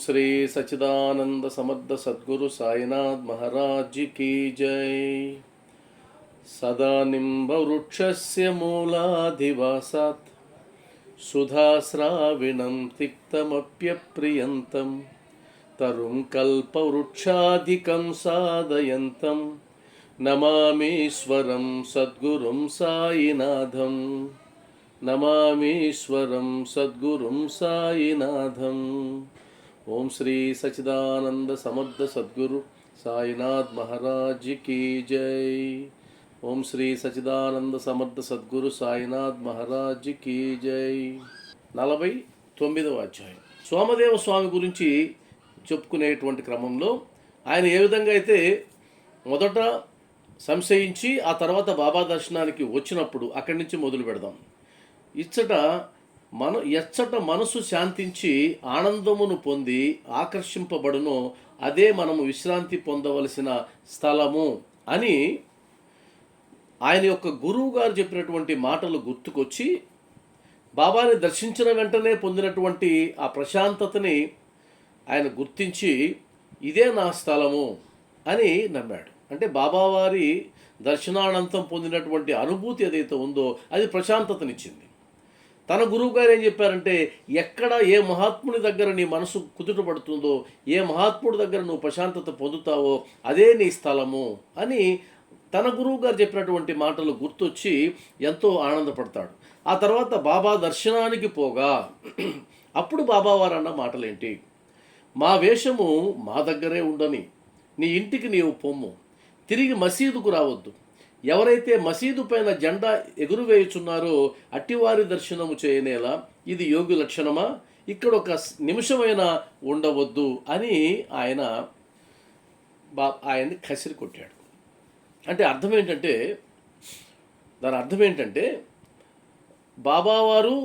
శ్రీ సచిదానంద సమర్థ సద్గురు సాయినాథ్ మహారాజ్ की जय। सदा निम्बवृक्षस्य मूलाधिवासात् सुधास्राविणं तिक्तमप्यप्रियन्तं तरुं कल्पवृक्षाधिकं साधयन्तं नमामीश्वरं सद्गुरुं साईनाथं। नमामीश्वरं सद्गुरुं साईनाथं। ओम श्री सचिदानंद समर्थ सद्गुरु साईनाथ महाराज की जय। ओम श्री सचिदानंद समर्थ सद्गुरु साईनाथ महाराज की जय। 49వ అధ్యాయం సోమదేవ స్వామి గురించి చెప్పుకునేటువంటి క్రమంలో ఆయన ఏ విధంగా అయితే మొదట సంశయించి ఆ తర్వాత బాబా దర్శనానికి వచ్చినప్పుడు అక్కడి నుంచి మొదలు పెడదాం। ఎచ్చట మనసు శాంతించి ఆనందమును పొంది ఆకర్షింపబడునో అదే మనము విశ్రాంతి పొందవలసిన స్థలము అని ఆయన యొక్క గురువు గారు చెప్పినటువంటి మాటలు గుర్తుకొచ్చి బాబాని దర్శించిన వెంటనే పొందినటువంటి ఆ ప్రశాంతతని ఆయన గుర్తించి ఇదే నా స్థలము అని నమ్మాడు। అంటే బాబావారి దర్శనానంతం పొందినటువంటి అనుభూతి ఏదైతే ఉందో అది ప్రశాంతతనిచ్చింది। తన గురువు గారు ఏం చెప్పారంటే, ఎక్కడ ఏ మహాత్ముని దగ్గర నీ మనసు కుదుటపడుతుందో, ఏ మహాత్ముడి దగ్గర నువ్వు ప్రశాంతత పొందుతావో అదే నీ స్థలము అని తన గురువు గారు చెప్పినటువంటి మాటలు గుర్తొచ్చి ఎంతో ఆనందపడతాడు। ఆ తర్వాత బాబా దర్శనానికి పోగా అప్పుడు బాబావారు అన్న మాటలేంటి, మా వేషము మా దగ్గరే ఉండని, నీ ఇంటికి నీవు పొమ్ము, తిరిగి మసీదుకు రావద్దు, ఎవరైతే మసీదు పైన జెండా ఎగురువేయుచున్నారో అట్టివారి దర్శనము చేయనేలా, ఇది యోగి లక్షణమా, ఇక్కడ ఒక నిమిషమైనా ఉండవద్దు అని ఆయన్ని కసిరి కొట్టాడు। అంటే దాని అర్థం ఏంటంటే బాబావారు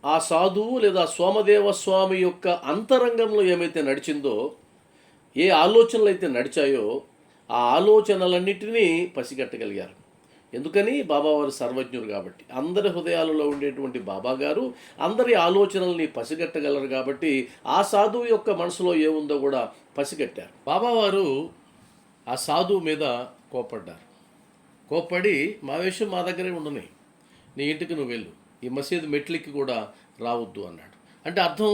ఆ సాధువు లేదా సోమదేవ స్వామి యొక్క అంతరంగంలో ఏమైతే నడిచిందో, ఏ ఆలోచనలు అయితే నడిచాయో ఆ ఆలోచనలన్నిటినీ పసిగట్టగలిగారు। ఎందుకని? బాబావారు సర్వజ్ఞుడు కాబట్టి, అందరి హృదయాలలో ఉండేటువంటి బాబా గారు అందరి ఆలోచనల్ని పసిగట్టగలరు కాబట్టి ఆ సాధువు యొక్క మనసులో ఏముందో కూడా పసిగట్టారు। బాబావారు ఆ సాధువు మీద కోప్పడి మా విషయం మా దగ్గరే ఉండని, నీ ఇంటికి నువ్వు వెళ్ళు, ఈ మసీదు మెట్లకి కూడా రావద్దు అన్నాడు। అంటే అర్థం,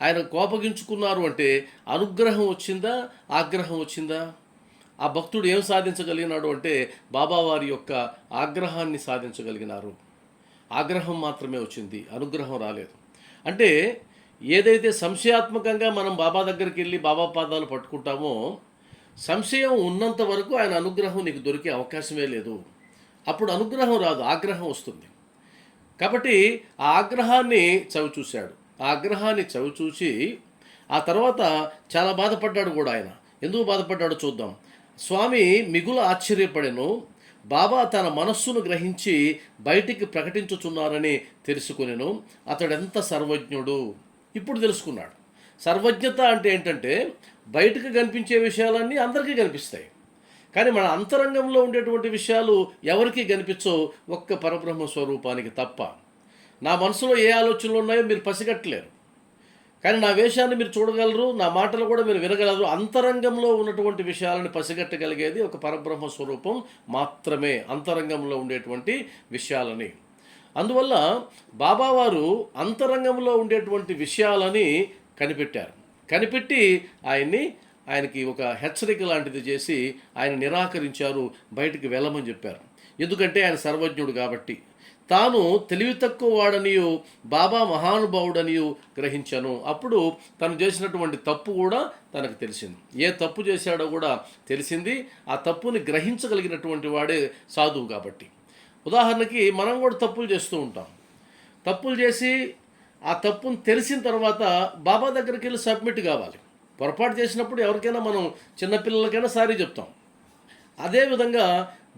ఆయన కోపగించుకున్నారు అంటే అనుగ్రహం వచ్చిందా, ఆగ్రహం వచ్చిందా? ఆ భక్తుడు ఏం సాధించగలిగినాడు అంటే బాబావారి యొక్క ఆగ్రహాన్ని సాధించగలిగినారు। ఆగ్రహం మాత్రమే వచ్చింది, అనుగ్రహం రాలేదు। అంటే ఏదైతే సంశయాత్మకంగా మనం బాబా దగ్గరికి వెళ్ళి బాబా పాదాలు పట్టుకుంటామో, సంశయం ఉన్నంత వరకు ఆయన అనుగ్రహం నీకు దొరికే అవకాశమే లేదు। అప్పుడు అనుగ్రహం రాదు, ఆగ్రహం వస్తుంది। కాబట్టి ఆ ఆగ్రహాన్ని చవిచూశాడు। ఆ ఆగ్రహాన్ని చవిచూసి ఆ తర్వాత చాలా బాధపడ్డాడు కూడా ఆయన। ఎందుకు బాధపడ్డాడో చూద్దాం। స్వామి మిగుల ఆశ్చర్యపడెను, బాబా తన మనస్సును గ్రహించి బయటికి ప్రకటించుచున్నారని తెలుసుకునేను, అతడెంత సర్వజ్ఞుడు ఇప్పుడు తెలుసుకున్నాడు। సర్వజ్ఞత అంటే ఏంటంటే బయటకు కనిపించే విషయాలన్నీ అందరికీ కనిపిస్తాయి, కానీ మన అంతరంగంలో ఉండేటువంటి విషయాలు ఎవరికీ కనిపించో ఒక్క పరబ్రహ్మ స్వరూపానికి తప్ప। నా మనసులో ఏ ఆలోచనలు ఉన్నాయో మీరు పసిగట్టలేరు, కానీ నా వేషాన్ని మీరు చూడగలరు, నా మాటలు కూడా మీరు వినగలరు। అంతరంగంలో ఉన్నటువంటి విషయాలను పసిగట్టగలిగేది ఒక పరబ్రహ్మ స్వరూపం మాత్రమే, అంతరంగంలో ఉండేటువంటి విషయాలని। అందువల్ల బాబావారు అంతరంగంలో ఉండేటువంటి విషయాలని కనిపెట్టి ఆయనకి ఒక హెచ్చరిక లాంటిది చేసి ఆయన నిరాకరించారు, బయటికి వెళ్ళమని చెప్పారు। ఎందుకంటే ఆయన సర్వజ్ఞుడు కాబట్టి। తాను తెలివి తక్కువ వాడనియు బాబా మహానుభావుడనియు గ్రహించాను। అప్పుడు తను చేసినటువంటి తప్పు కూడా తనకు తెలిసింది, ఏ తప్పు చేశాడో కూడా తెలిసింది। ఆ తప్పుని గ్రహించగలిగినటువంటి వాడే సాధువు కాబట్టి। ఉదాహరణకి మనం కూడా తప్పులు చేస్తూ ఉంటాం, తప్పులు చేసి ఆ తప్పును తెలిసిన తర్వాత బాబా దగ్గరికి వెళ్ళి సబ్మిట్ కావాలి। పొరపాటు చేసినప్పుడు ఎవరికైనా మనం చిన్నపిల్లలకైనా సారీ చెప్తాం। అదేవిధంగా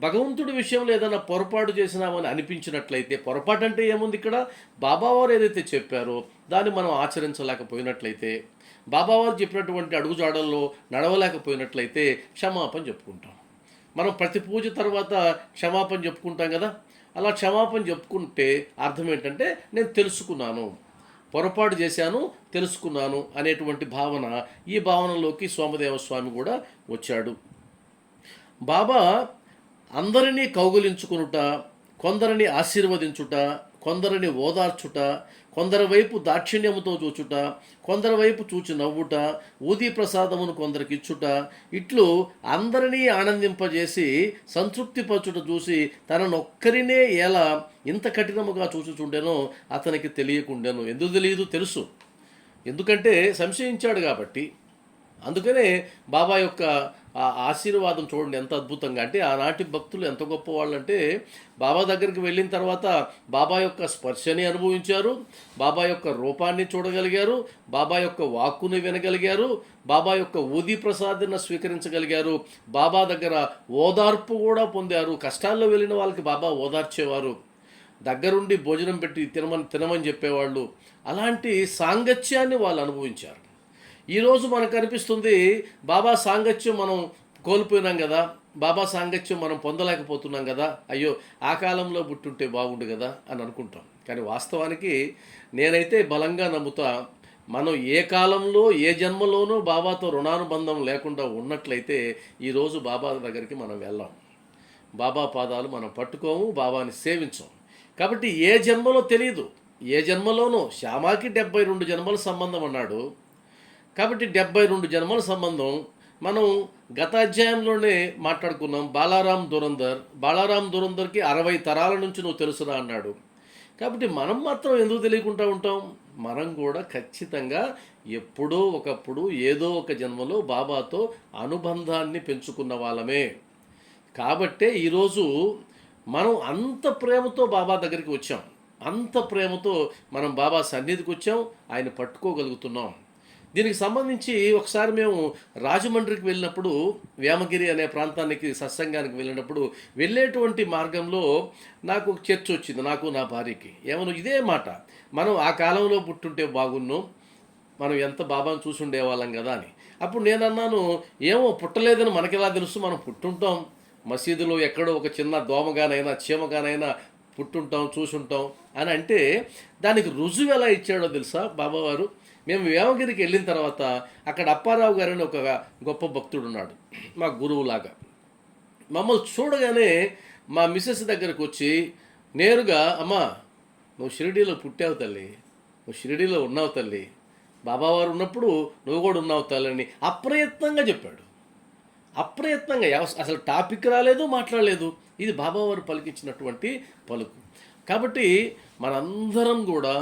భగవంతుడి విషయంలో ఏదైనా పొరపాటు చేసినామని అనిపించినట్లయితే, పొరపాటు అంటే ఏముంది, ఇక్కడ బాబావారు ఏదైతే చెప్పారో దాన్ని మనం ఆచరించలేకపోయినట్లయితే, బాబావారు చెప్పినటువంటి అడుగుజాడల్లో నడవలేకపోయినట్లయితే క్షమాపణ చెప్పుకుంటాం। మనం ప్రతి పూజ తర్వాత క్షమాపణ చెప్పుకుంటాం కదా, అలా క్షమాపణ చెప్పుకుంటే అర్థం ఏంటంటే నేను తెలుసుకున్నాను, పొరపాటు చేశాను, తెలుసుకున్నాను అనేటువంటి భావన, ఈ భావనలోకి సోమదేవ స్వామి కూడా వచ్చాడు. బాబా అందరినీ కౌగులించుకునుట, కొందరిని ఆశీర్వదించుట, కొందరిని ఓదార్చుట, కొందరి వైపు దాక్షిణ్యముతో చూచుట, కొందరి వైపు చూచి నవ్వుట, ఊదీ ప్రసాదమును కొందరికిచ్చుట, ఇట్లు అందరినీ ఆనందింపజేసి సంతృప్తిపరచుట చూసి తననొక్కరినే ఎలా ఇంత కఠినముగా చూచుచుండెనో అతనికి తెలియకుండెను. ఎందుకు తెలియదు? తెలుసు. ఎందుకంటే సంశయించాడు కాబట్టి. అందుకనే బాబా యొక్క ఆ ఆశీర్వాదం చూడండి ఎంత అద్భుతంగా. అంటే ఆనాటి భక్తులు ఎంత గొప్పవాళ్ళు అంటే, బాబా దగ్గరికి వెళ్ళిన తర్వాత బాబా యొక్క స్పర్శని అనుభవించారు, బాబా యొక్క రూపాన్ని చూడగలిగారు, బాబా యొక్క వాక్కుని వినగలిగారు, బాబా యొక్క ఊదీ ప్రసాదాన్ని స్వీకరించగలిగారు, బాబా దగ్గర ఓదార్పు కూడా పొందారు. కష్టాల్లో వెళ్ళిన వాళ్ళకి బాబా ఓదార్చేవారు, దగ్గరుండి భోజనం పెట్టి తినమని చెప్పేవాళ్ళు. అలాంటి సాంగత్యాన్ని వాళ్ళు అనుభవించారు. ఈరోజు మనకు అనిపిస్తుంది బాబా సాంగత్యం మనం కోల్పోయినాం కదా, బాబా సాంగత్యం మనం పొందలేకపోతున్నాం కదా, అయ్యో ఆ కాలంలో పుట్టుంటే బాగుండు కదా అని అనుకుంటాం. కానీ వాస్తవానికి నేనైతే బలంగా నమ్ముతా, మనం ఏ కాలంలో ఏ జన్మలోనూ బాబాతో రుణానుబంధం లేకుండా ఉన్నట్లయితే ఈరోజు బాబా దగ్గరికి మనం వెళ్ళాం, బాబా పాదాలు మనం పట్టుకోము, బాబాని సేవించాం. కాబట్టి ఏ జన్మలో తెలియదు, ఏ జన్మలోనూ. శ్యామాకి 72 జన్మల సంబంధం అన్నాడు. కాబట్టి 72 జన్మల సంబంధం మనం గత అధ్యాయంలోనే మాట్లాడుకున్నాం. బాలారాం దురందర్కి 60 తరాల నుంచి నువ్వు తెలుసురా అన్నాడు. కాబట్టి మనం మాత్రం ఎందుకు తెలియకుండా ఉంటాం? మనం కూడా ఖచ్చితంగా ఎప్పుడో ఒకప్పుడు ఏదో ఒక జన్మలో బాబాతో అనుబంధాన్ని పెంచుకున్న వాళ్ళమే. కాబట్టే ఈరోజు మనం అంత ప్రేమతో బాబా దగ్గరికి వచ్చాం, అంత ప్రేమతో మనం బాబా సన్నిధికి వచ్చాం, ఆయన పట్టుకోగలుగుతున్నాం. దీనికి సంబంధించి ఒకసారి మేము రాజమండ్రికి వెళ్ళినప్పుడు, వేమగిరి అనే ప్రాంతానికి సత్సంగానికి వెళ్ళినప్పుడు వెళ్ళేటువంటి మార్గంలో నాకు ఒక చర్చ వచ్చింది, నాకు నా భార్యకి. ఏమను ఇదే మాట, మనం ఆ కాలంలో పుట్టుంటే బాగున్ను, మనం ఎంత బాబాను చూసి ఉండేవాళ్ళం కదా అని. అప్పుడు నేను అన్నాను, ఏమో పుట్టలేదని మనకెలా తెలుసు, మనం పుట్టుంటాం, మసీదులో ఎక్కడో ఒక చిన్న దోమగానైనా చీమగానైనా పుట్టుంటాం, చూసుంటాం అని. అంటే దానికి రుజువు ఎలా ఇచ్చాడో తెలుసా బాబావారు? మేము వేమగిరికి వెళ్ళిన తర్వాత అక్కడ అప్పారావు గారని ఒక గొప్ప భక్తుడు ఉన్నాడు, మా గురువులాగా. మమ్మల్ని చూడగానే మా మిస్సెస్ దగ్గరకు వచ్చి నేరుగా, అమ్మా నువ్వు షిరిడీలో పుట్టావు తల్లి, నువ్వు షిరిడీలో ఉన్నావు తల్లి, బాబావారు ఉన్నప్పుడు నువ్వు కూడా ఉన్నావు తల్లి అని అప్రయత్నంగా చెప్పాడు. అప్రయత్నంగా, అసలు టాపిక్ రాలేదు, మాట్లాడలేదు. ఇది బాబావారు పలికించినటువంటి పలుకు. కాబట్టి మనందరం కూడా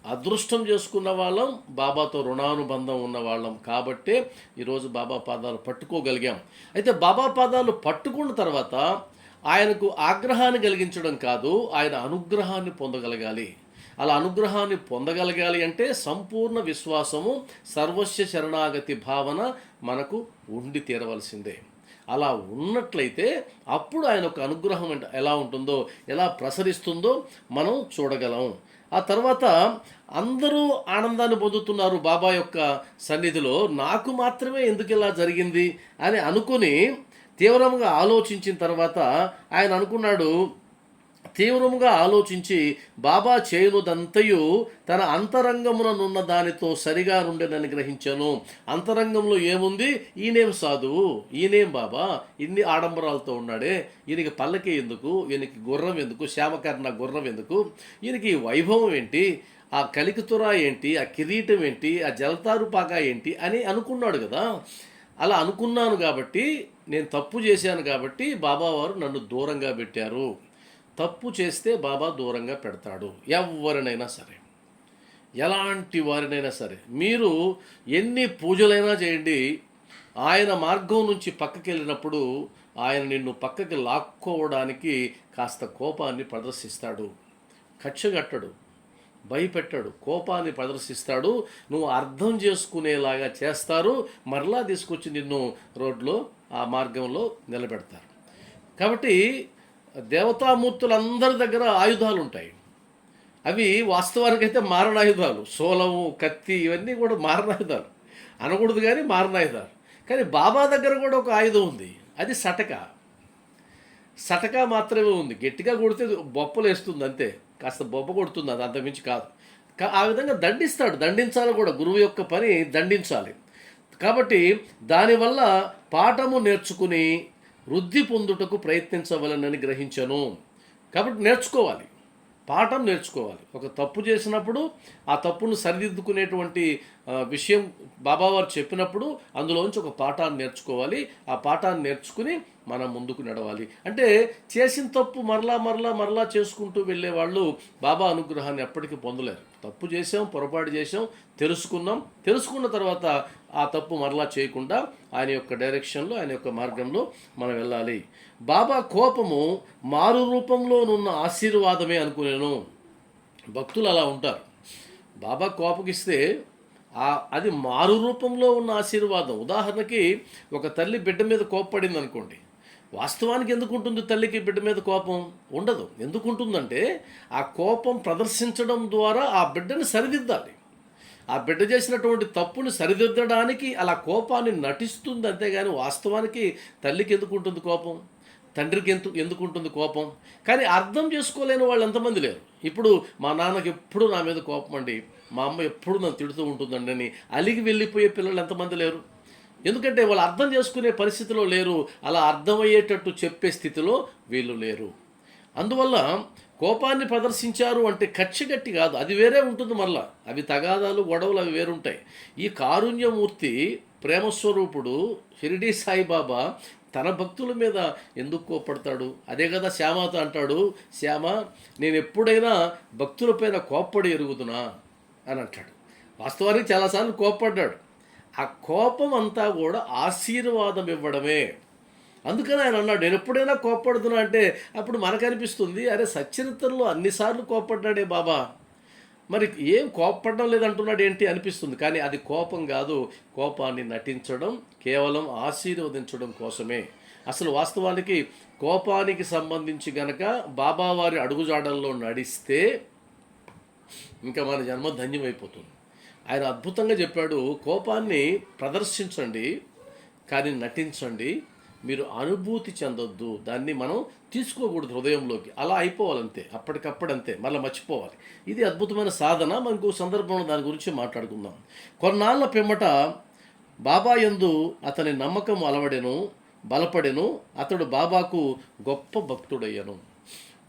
అదృష్టం చేసుకున్న వాళ్ళం, బాబాతో రుణానుబంధం ఉన్న వాళ్ళం. కాబట్టే ఈరోజు బాబా పాదాలు పట్టుకోగలిగాం. అయితే బాబా పాదాలు పట్టుకున్న తర్వాత ఆయనకు ఆగ్రహాన్ని కలిగించడం కాదు, ఆయన అనుగ్రహాన్ని పొందగలగాలి. అలా అనుగ్రహాన్ని పొందగలగాలి అంటే సంపూర్ణ విశ్వాసము, సర్వస్వ శరణాగతి భావన మనకు ఉండి తీరవలసిందే. అలా ఉన్నట్లయితే అప్పుడు ఆయన ఒక అనుగ్రహం ఎలా ఉంటుందో, ఎలా ప్రసరిస్తుందో మనం చూడగలం. ఆ తర్వాత అందరూ ఆనందాన్ని పొందుతున్నారు బాబా యొక్క సన్నిధిలో, నాకు మాత్రమే ఎందుకు ఇలా జరిగింది అని అనుకుని తీవ్రంగా ఆలోచించిన తర్వాత ఆయన అనుకున్నాడు, తీవ్రంగా ఆలోచించి బాబా చేయునుదంతయు తన అంతరంగముననున్న దానితో సరిగా నుండెనని గ్రహించాను. అంతరంగంలో ఏముంది? ఈయనేం సాధువు, ఈయనేం బాబా ఇన్ని ఆడంబరాలతో ఉన్నాడే, ఈయనకి పల్లకి ఎందుకు, ఈయనకి గుర్రం ఎందుకు, శ్యామకర్ణ గుర్రం ఎందుకు, ఈయనకి వైభవం ఏంటి, ఆ కలికితుర ఏంటి, ఆ కిరీటం ఏంటి, ఆ జలతారుపాక ఏంటి అని అనుకున్నాడు కదా. అలా అనుకున్నాను కాబట్టి, నేను తప్పు చేశాను కాబట్టి బాబావారు నన్ను దూరంగా పెట్టారు. తప్పు చేస్తే బాబా దూరంగా పెడతాడు ఎవరినైనా సరే, ఎలాంటి వారినైనా సరే. మీరు ఎన్ని పూజలైనా చేయండి, ఆయన మార్గం నుంచి పక్కకి వెళ్ళినప్పుడు ఆయన నిన్ను పక్కకి లాక్కోవడానికి కాస్త కోపాన్ని ప్రదర్శిస్తాడు. కక్షగట్టడు, భయపెట్టాడు, కోపాన్ని ప్రదర్శిస్తాడు. నువ్వు అర్థం చేసుకునేలాగా చేస్తారు, మరలా తీసుకొచ్చి నిన్ను రోడ్లో ఆ మార్గంలో నిలబెడతారు. కాబట్టి దేవతామూర్తులందరి దగ్గర ఆయుధాలు ఉంటాయి. అవి వాస్తవానికైతే మారణాయుధాలు, శూలము, కత్తి ఇవన్నీ కూడా మారణాయుధాలు అనకూడదు, కానీ మారణాయుధాలు. కానీ బాబా దగ్గర కూడా ఒక ఆయుధం ఉంది, అది సటక. సటక మాత్రమే ఉంది. గట్టిగా కొడితే బొప్పలు వేస్తుంది అంతే, కాస్త బొప్ప కొడుతుంది, అది అంతమించి కాదు. ఆ విధంగా దండిస్తాడు, దండించాలి కూడా. గురువు యొక్క పని దండించాలి. కాబట్టి దానివల్ల పాఠము నేర్చుకుని వృద్ధి పొందుటకు ప్రయత్నించవలనని గ్రహించను. కాబట్టి నేర్చుకోవాలి, పాఠం నేర్చుకోవాలి. ఒక తప్పు చేసినప్పుడు ఆ తప్పును సరిదిద్దుకునేటువంటి విషయం బాబావారు చెప్పినప్పుడు అందులోంచి ఒక పాఠాన్ని నేర్చుకోవాలి. ఆ పాఠాన్ని నేర్చుకుని మనం ముందుకు నడవాలి. అంటే చేసిన తప్పు మరలా మరలా మరలా చేసుకుంటూ వెళ్ళే వాళ్ళు బాబా అనుగ్రహాన్ని ఎప్పటికీ పొందలేరు. తప్పు చేసాం, పొరపాటు చేసాం, తెలుసుకున్న తర్వాత ఆ తప్పు మరలా చేయకుండా ఆయన యొక్క డైరెక్షన్లో, ఆయన యొక్క మార్గంలో మనం వెళ్ళాలి. బాబా కోపము మారు రూపంలోనున్న ఆశీర్వాదమే అనుకునేను. భక్తులు అలా ఉంటారు. బాబా కోపగిస్తే అది మారు రూపంలో ఉన్న ఆశీర్వాదం. ఉదాహరణకి ఒక తల్లి బిడ్డ మీద కోపపడింది అనుకోండి. వాస్తవానికి ఎందుకు ఉంటుంది తల్లికి బిడ్డ మీద కోపం? ఉండదు. ఎందుకు ఉంటుందంటే ఆ కోపం ప్రదర్శించడం ద్వారా ఆ బిడ్డని సరిదిద్దాలి. ఆ బిడ్డ చేసినటువంటి తప్పుని సరిదిద్దడానికి అలా కోపాన్ని నటిస్తుంది, అంతేగాని వాస్తవానికి తల్లికి ఎందుకు ఉంటుంది కోపం, తండ్రికి ఎందుకు ఉంటుంది కోపం? కానీ అర్థం చేసుకోలేని వాళ్ళు ఎంతమంది లేరు. ఇప్పుడు మా నాన్నకి ఎప్పుడు నా మీద కోపం అండి, మా అమ్మ ఎప్పుడు నన్ను తిడుతూ ఉంటుందండి అని అలిగి వెళ్ళిపోయే పిల్లలు ఎంతమంది లేరు? ఎందుకంటే వాళ్ళు అర్థం చేసుకునే పరిస్థితిలో లేరు, అలా అర్థమయ్యేటట్టు చెప్పే స్థితిలో వీళ్ళు లేరు. అందువల్ల కోపాన్ని ప్రదర్శించారు అంటే కచ్చిగట్టి కాదు, అది వేరే ఉంటుంది. మళ్ళా అవి తగాదాలు, గొడవలు అవి వేరుంటాయి. ఈ కారుణ్యమూర్తి ప్రేమస్వరూపుడు షిరిడీ సాయిబాబా తన భక్తుల మీద ఎందుకు కోప్పడతాడు? అదే కదా శ్యామతో అంటాడు, శ్యామ నేను ఎప్పుడైనా భక్తులపైన కోప్పడి ఎరుగుతున్నా అని అంటాడు. వాస్తవానికి చాలాసార్లు కోప్పడ్డాడు. ఆ కోపం అంతా కూడా ఆశీర్వాదం ఇవ్వడమే. అందుకని ఆయన అన్నాడు, నేను ఎప్పుడైనా కోప్పడుతున్నా అంటే అప్పుడు మనకు అనిపిస్తుంది, అరే సచ్చరిత్రలో అన్నిసార్లు కోప్పడ్డాడే బాబా, మరి ఏం కోప్పడడం లేదంటున్నాడు ఏంటి అనిపిస్తుంది. కానీ అది కోపం కాదు, కోపాన్ని నటించడం, కేవలం ఆశీర్వదించడం కోసమే. అసలు వాస్తవానికి కోపానికి సంబంధించి గనక బాబావారి అడుగుజాడల్లో నడిస్తే ఇంకా మన జన్మ ధన్యమైపోతుంది. ఆయన అద్భుతంగా చెప్పాడు, కోపాన్ని ప్రదర్శించండి కానీ నటించండి, మీరు అనుభూతి చెందొద్దు, దాన్ని మనం తీసుకోకూడదు హృదయంలోకి. అలా అయిపోవాలంతే, అప్పటికప్పుడంతే, మళ్ళీ మర్చిపోవాలి. ఇది అద్భుతమైన సాధన. మనకు సందర్భంలో దాని గురించి మాట్లాడుకుందాం. కొన్నాళ్ళ పిమ్మట బాబా యందు అతని నమ్మకం బలపడెను, అతడు బాబాకు గొప్ప భక్తుడయ్యను.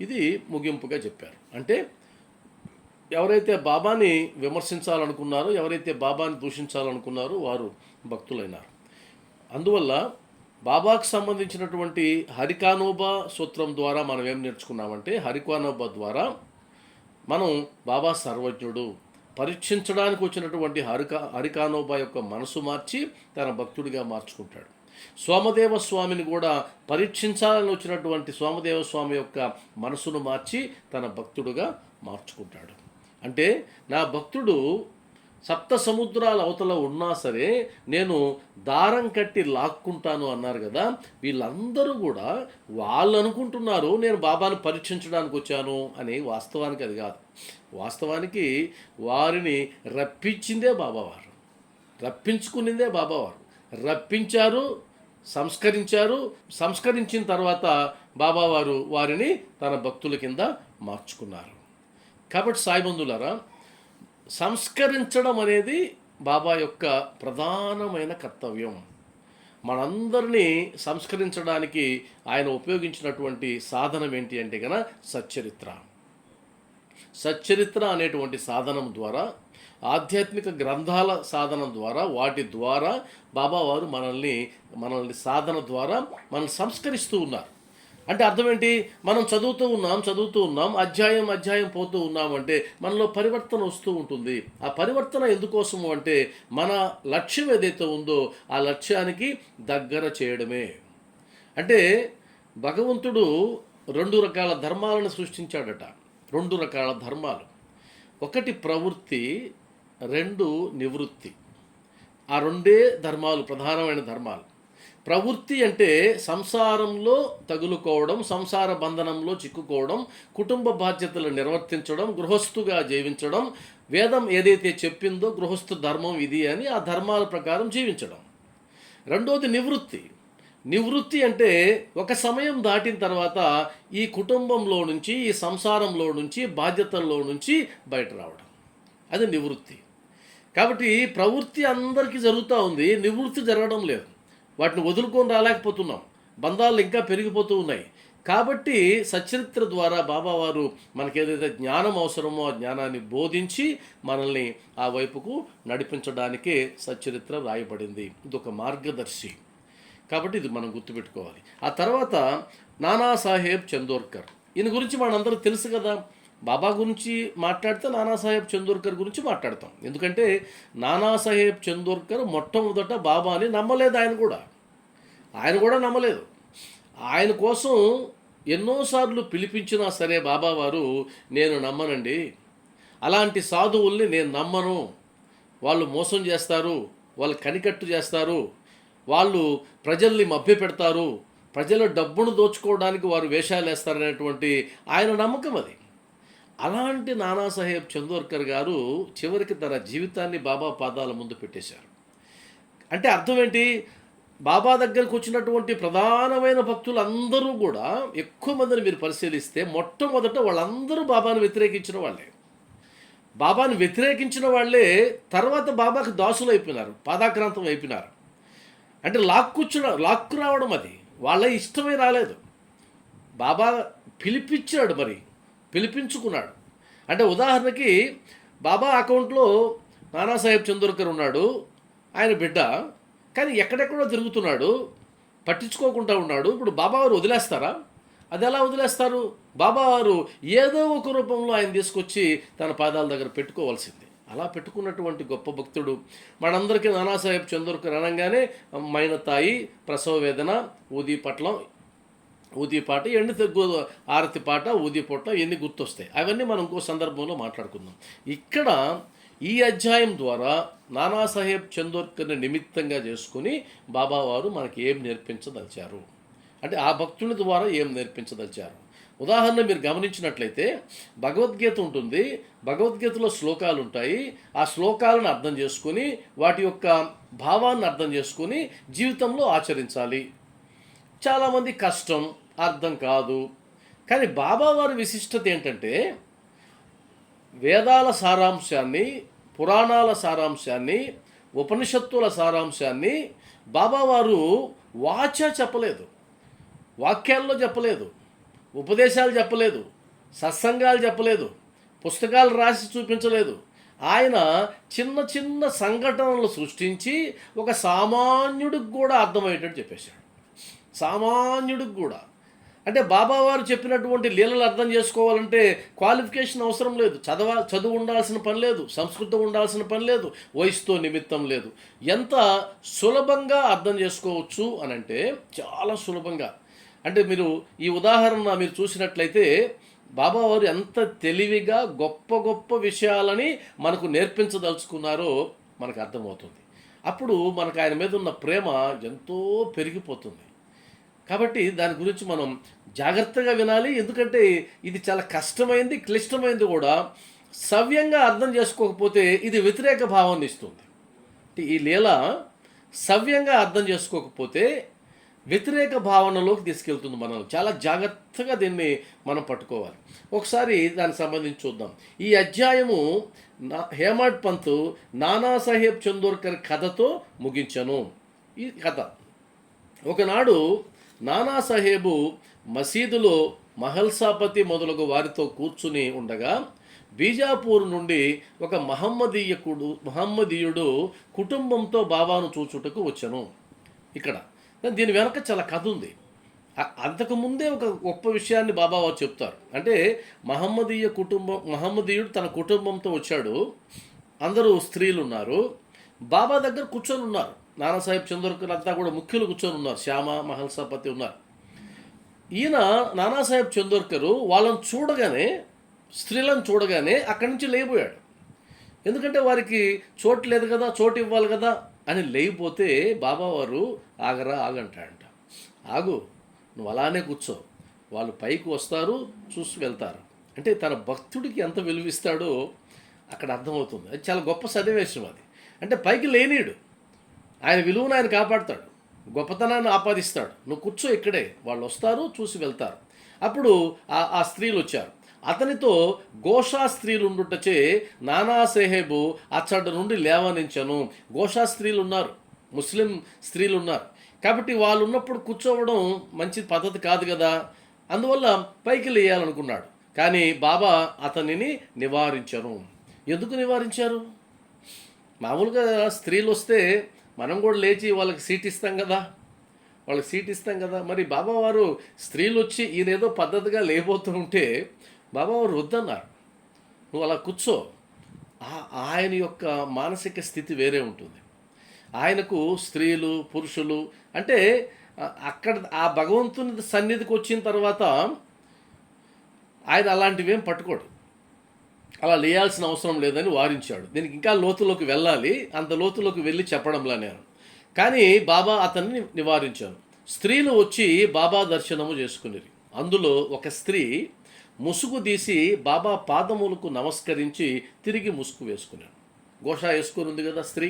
ఇది ముగింపుగా చెప్పారు. అంటే ఎవరైతే బాబాని విమర్శించాలనుకున్నారో, ఎవరైతే బాబాని దూషించాలనుకున్నారో వారు భక్తులైనారు. అందువల్ల బాబాకు సంబంధించినటువంటి హరికానోబా సూత్రం ద్వారా మనం ఏం నేర్చుకున్నామంటే, హరికానోబా ద్వారా మనం బాబా సర్వజ్ఞుడు, పరీక్షించడానికి వచ్చినటువంటి హరికానోబా యొక్క మనసు మార్చి తన భక్తుడిగా మార్చుకుంటాడు. సోమదేవ స్వామిని కూడా పరీక్షించాలని వచ్చినటువంటి సోమదేవ స్వామి యొక్క మనసును మార్చి తన భక్తుడుగా మార్చుకుంటాడు. అంటే నా భక్తుడు సప్త సముద్రాల అవతల ఉన్నా సరే నేను దారం కట్టి లాక్కుంటాను అన్నారు కదా. వీళ్ళందరూ కూడా వాళ్ళు అనుకుంటున్నారు నేను బాబాను పరీక్షించడానికి వచ్చాను అని. వాస్తవానికి అది కాదు. వాస్తవానికి వారిని రప్పించిందే బాబావారు, రప్పించుకునిందే బాబావారు. రప్పించారు, సంస్కరించిన తర్వాత బాబావారు వారిని తన భక్తుల కింద మార్చుకున్నారు. కాబట్టి సాయిబంధులారా, సంస్కరించడం అనేది బాబా యొక్క ప్రధానమైన కర్తవ్యం. మనందరినీ సంస్కరించడానికి ఆయన ఉపయోగించినటువంటి సాధనం ఏంటి అంటే కనుక సచ్చరిత్ర అనేటువంటి సాధనం ద్వారా, ఆధ్యాత్మిక గ్రంథాల సాధనం ద్వారా, వాటి ద్వారా బాబావారు మనల్ని సాధన ద్వారా మనల్ని సంస్కరిస్తూ ఉన్నారు. అంటే అర్థం ఏంటి? మనం చదువుతూ ఉన్నాం, అధ్యాయం పోతూ ఉన్నామంటే మనలో పరివర్తన వస్తూ ఉంటుంది. ఆ పరివర్తన ఎందుకోసము అంటే మన లక్ష్యం ఏదైతే ఉందో ఆ లక్ష్యానికి దగ్గర చేయడమే. అంటే భగవంతుడు 2 రకాల ధర్మాలను సృష్టించాడట. 2 రకాల ధర్మాలు. 1 ప్రవృత్తి, 2 నివృత్తి. ఆ 2 ధర్మాలు ప్రధానమైన ధర్మాలు. ప్రవృత్తి అంటే సంసారంలో తగులుకోవడం, సంసార బంధనంలో చిక్కుకోవడం, కుటుంబ బాధ్యతలు నిర్వర్తించడం, గృహస్థుగా జీవించడం, వేదం ఏదైతే చెప్పిందో గృహస్థు ధర్మం ఇది అని ఆ ధర్మాల ప్రకారం జీవించడం. 2వది నివృత్తి అంటే ఒక సమయం దాటిన తర్వాత ఈ కుటుంబంలో నుంచి, ఈ సంసారంలో నుంచి, బాధ్యతల్లో నుంచి బయట రావడం. అది నివృత్తి. కాబట్టి ప్రవృత్తి అందరికీ జరుగుతూ ఉంది, నివృత్తి జరగడం లేదు. వాటిని వదులుకొని రాలేకపోతున్నాం, బంధాలు ఇంకా పెరిగిపోతూ ఉన్నాయి. కాబట్టి సచ్చరిత్ర ద్వారా బాబావారు మనకేదైతే జ్ఞానం అవసరమో ఆ జ్ఞానాన్ని బోధించి మనల్ని ఆ వైపుకు నడిపించడానికే సచ్చరిత్ర రాయబడింది. ఇది ఒక మార్గదర్శి. కాబట్టి ఇది మనం గుర్తుపెట్టుకోవాలి. ఆ తర్వాత నానాసాహెబ్ చందోర్కర్, ఈయన గురించి మనందరూ తెలుసు కదా. బాబా గురించి మాట్లాడితే నానాసాహెబ్ చందోర్కర్ గురించి మాట్లాడతాం. ఎందుకంటే నానాసాహెబ్ చందోర్కర్ మొట్టమొదట బాబాని నమ్మలేదు. ఆయన కూడా నమ్మలేదు. ఆయన కోసం ఎన్నోసార్లు పిలిపించినా సరే బాబావారు నేను నమ్మనండి, అలాంటి సాధువుల్ని నేను నమ్మను, వాళ్ళు మోసం చేస్తారు, వాళ్ళు కనికట్టు చేస్తారు, వాళ్ళు ప్రజల్ని మభ్యపెడతారు, ప్రజల డబ్బును దోచుకోవడానికి వారు వేషాలు వేస్తారనేటువంటి ఆయన నమ్మకం అది. అలాంటి నానాసాహెబ్ చందోర్కర్ గారు చివరికి తన జీవితాన్ని బాబా పాదాల ముందు పెట్టేశారు. అంటే అర్థం ఏంటి? బాబా దగ్గరకు వచ్చినటువంటి ప్రధానమైన భక్తులు అందరూ కూడా, ఎక్కువ మందిని మీరు పరిశీలిస్తే మొట్టమొదట వాళ్ళందరూ బాబాను వ్యతిరేకించిన వాళ్ళే. బాబాను వ్యతిరేకించిన వాళ్ళే తర్వాత బాబాకు దాసులు అయిపోయినారు, పాదాక్రాంతం అయిపోయినారు. అంటే లాక్కు రావడం, అది వాళ్ళ ఇష్టమే రాలేదు. బాబా పిలిపించాడు, మరి పిలిపించుకున్నాడు. అంటే ఉదాహరణకి బాబా అకౌంట్లో నానాసాహెబ్ చందోర్కర్ ఉన్నాడు, ఆయన బిడ్డ, కానీ ఎక్కడెక్కడో తిరుగుతున్నాడు, పట్టించుకోకుండా ఉన్నాడు. ఇప్పుడు బాబావారు వదిలేస్తారా? అది ఎలా వదిలేస్తారు? బాబావారు ఏదో ఒక రూపంలో ఆయన తీసుకొచ్చి తన పాదాల దగ్గర పెట్టుకోవాల్సింది. అలా పెట్టుకున్నటువంటి గొప్ప భక్తుడు మనందరికీ నానాసాహెబ్ చందోర్కర్ అనగానే మైనతాయి, ప్రసవ వేదన, ఊదీపాట, ఎండు తెగ్గు ఆరతి పాట, ఊదీపొట్ల, ఇవన్నీ గుర్తొస్తాయి. అవన్నీ మనం ఇంకో సందర్భంలో మాట్లాడుకుందాం. ఇక్కడ ఈ అధ్యాయం ద్వారా నానాసాహెబ్ చందోర్కర్ని నిమిత్తంగా చేసుకుని బాబావారు మనకి ఏం నేర్పించదలిచారు, అంటే ఆ భక్తుని ద్వారా ఏం నేర్పించదలిచారు. ఉదాహరణ మీరు గమనించినట్లయితే భగవద్గీత ఉంటుంది, భగవద్గీతలో శ్లోకాలు ఉంటాయి. ఆ శ్లోకాలను అర్థం చేసుకుని వాటి యొక్క భావాన్ని అర్థం చేసుకుని జీవితంలో ఆచరించాలి. చాలామంది కష్టం, అర్థం కాదు. కానీ బాబావారి విశిష్టత ఏంటంటే వేదాల సారాంశాన్ని, పురాణాల సారాంశాన్ని, ఉపనిషత్తుల సారాంశాన్ని బాబావారు వాచా చెప్పలేదు, వాక్యాల్లో చెప్పలేదు, ఉపదేశాలు చెప్పలేదు, సత్సంగాలు చెప్పలేదు, పుస్తకాలు రాసి చూపించలేదు. ఆయన చిన్న చిన్న సంఘటనలు సృష్టించి ఒక సామాన్యుడికి కూడా అర్థమయ్యేటట్టు చెప్పేశాడు. సామాన్యుడికి కూడా. అంటే బాబావారు చెప్పినటువంటి లీలలు అర్థం చేసుకోవాలంటే క్వాలిఫికేషన్ అవసరం లేదు, చదువు ఉండాల్సిన పని లేదు, సంస్కృతం ఉండాల్సిన పని లేదు, వయసుతో నిమిత్తం లేదు. ఎంత సులభంగా అర్థం చేసుకోవచ్చు అని అంటే చాలా సులభంగా. అంటే మీరు ఈ ఉదాహరణ మీరు చూసినట్లయితే బాబావారు ఎంత తెలివిగా గొప్ప గొప్ప విషయాలని మనకు నేర్పించదలుచుకున్నారో మనకు అర్థమవుతుంది. అప్పుడు మనకు ఆయన మీద ఉన్న ప్రేమ ఎంతో పెరిగిపోతుంది. కాబట్టి దాని గురించి మనం జాగ్రత్తగా వినాలి. ఎందుకంటే ఇది చాలా కష్టమైంది, క్లిష్టమైంది కూడా. సవ్యంగా అర్థం చేసుకోకపోతే ఇది వ్యతిరేక భావాన్ని ఇస్తుంది. ఈ లీల సవ్యంగా అర్థం చేసుకోకపోతే వ్యతిరేక భావనలోకి తీసుకెళ్తుంది. మనం చాలా జాగ్రత్తగా దీన్ని మనం పట్టుకోవాలి. ఒకసారి దానికి సంబంధించి చూద్దాం. ఈ అధ్యాయము హేమాడ్ పంత్ నానాసాహెబ్ చందోర్కర్ కథతో ముగించను. ఈ కథ, ఒకనాడు నానాసాహెబు మసీదులో మహల్సాపతి మొదలగు వారితో కూర్చుని ఉండగా బీజాపూర్ నుండి ఒక మహమ్మదీయుడు కుటుంబంతో బాబాను చూచుటకు వచ్చాను. ఇక్కడ దీని వెనక చాలా కథ ఉంది. అంతకుముందే ఒక గొప్ప విషయాన్ని బాబా వారు చెప్తారు. అంటే మహమ్మదీయుడు తన కుటుంబంతో వచ్చాడు. అందరూ స్త్రీలు ఉన్నారు, బాబా దగ్గర కూర్చొని ఉన్నారు. నానాసాహెబ్ చందోర్కర్ అంతా కూడా ముఖ్యులు కూర్చొని ఉన్నారు, శ్యామ, మహల్సాపతి ఉన్నారు. ఈయన నానాసాహెబ్ చందోర్కర్ వాళ్ళని చూడగానే, స్త్రీలను చూడగానే అక్కడి నుంచి లేయిపోయాడు. ఎందుకంటే వారికి చోటు లేదు కదా, చోటు ఇవ్వాలి కదా అని లేయిపోతే బాబావారు ఆగంటాడంట. ఆగు, నువ్వు అలానే కూర్చో, వాళ్ళు పైకి వస్తారు, చూసి వెళ్తారు. అంటే తన భక్తుడికి ఎంత విలువిస్తాడో అక్కడ అర్థమవుతుంది. అది చాలా గొప్ప సన్నివేశం అది. అంటే పైకి లేనీడు, ఆయన విలువను ఆయన కాపాడుతాడు, గొప్పతనాన్ని ఆపాదిస్తాడు. నువ్వు కూర్చో ఇక్కడే, వాళ్ళు వస్తారు, చూసి వెళ్తారు. అప్పుడు ఆ స్త్రీలు వచ్చారు. అతనితో గోషా స్త్రీలుండుటచే నానాసాహెబు అచ్చటి నుండి లేవనించను. గోషా స్త్రీలు ఉన్నారు, ముస్లిం స్త్రీలు ఉన్నారు, కాబట్టి వాళ్ళు ఉన్నప్పుడు కూర్చోవడం మంచి పద్ధతి కాదు కదా, అందువల్ల పైకి లేయాలనుకున్నాడు. కానీ బాబా అతనిని నివారించను. ఎందుకు నివారించారు? మామూలుగా స్త్రీలు వస్తే మనం కూడా లేచి వాళ్ళకి సీట్ ఇస్తాం కదా, వాళ్ళకి సీట్ ఇస్తాం కదా. మరి బాబావారు స్త్రీలు వచ్చి ఈయనేదో పద్ధతిగా లేబోతూ ఉంటే బాబావారు వద్దన్నారు, నువ్వు అలా కూర్చో. ఆయన యొక్క మానసిక స్థితి వేరే ఉంటుంది. ఆయనకు స్త్రీలు పురుషులు అంటే అక్కడ ఆ భగవంతుని సన్నిధికి వచ్చిన తర్వాత ఆయన అలాంటివేం పట్టుకోడు, అలా లేయాల్సిన అవసరం లేదని వారించాడు. దీనికి ఇంకా లోతులోకి వెళ్ళాలి, అంత లోతులోకి వెళ్ళి చెప్పడంలా నేను. కానీ బాబా అతన్ని నివారించాను. స్త్రీలు వచ్చి బాబా దర్శనము చేసుకునేది. అందులో ఒక స్త్రీ ముసుగు తీసి బాబా పాదములకు నమస్కరించి తిరిగి ముసుగు వేసుకున్నాడు. గోషా వేసుకుని ఉంది కదా స్త్రీ,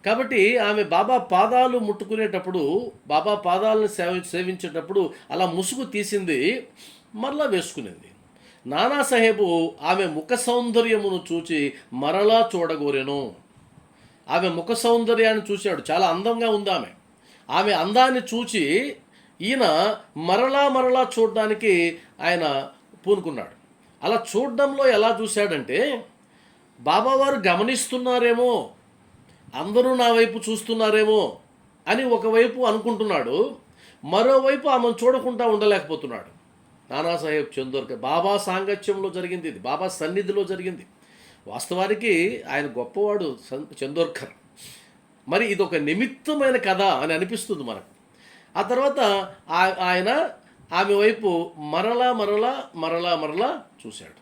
కాబట్టి ఆమె బాబా పాదాలు ముట్టుకునేటప్పుడు, బాబా పాదాలను సేవించేటప్పుడు అలా ముసుగు తీసింది, మరలా వేసుకునేది. నానాసాహెబు ఆమె ముఖ సౌందర్యమును చూచి మరలా చూడగోరెను. ఆమె ముఖ సౌందర్యాన్ని చూశాడు, చాలా అందంగా ఉంది ఆమె. ఆమె అందాన్ని చూచి ఈయన మరలా చూడడానికి ఆయన పూనుకున్నాడు. అలా చూడడంలో ఎలా చూశాడంటే, బాబావారు గమనిస్తున్నారేమో, అందరూ నా వైపు చూస్తున్నారేమో అని ఒకవైపు అనుకుంటున్నాడు, మరోవైపు ఆమెను చూడకుండా ఉండలేకపోతున్నాడు. నానాసాహెబ్ చందోర్కర్ బాబా సాంగత్యంలో జరిగింది, ఇది బాబా సన్నిధిలో జరిగింది. వాస్తవానికి ఆయన గొప్పవాడు చందోర్కర్. మరి ఇది ఒక నిమిత్తమైన కథ అని అనిపిస్తుంది మనకు. ఆ తర్వాత ఆయన ఆమె వైపు మరలా చూశాడు.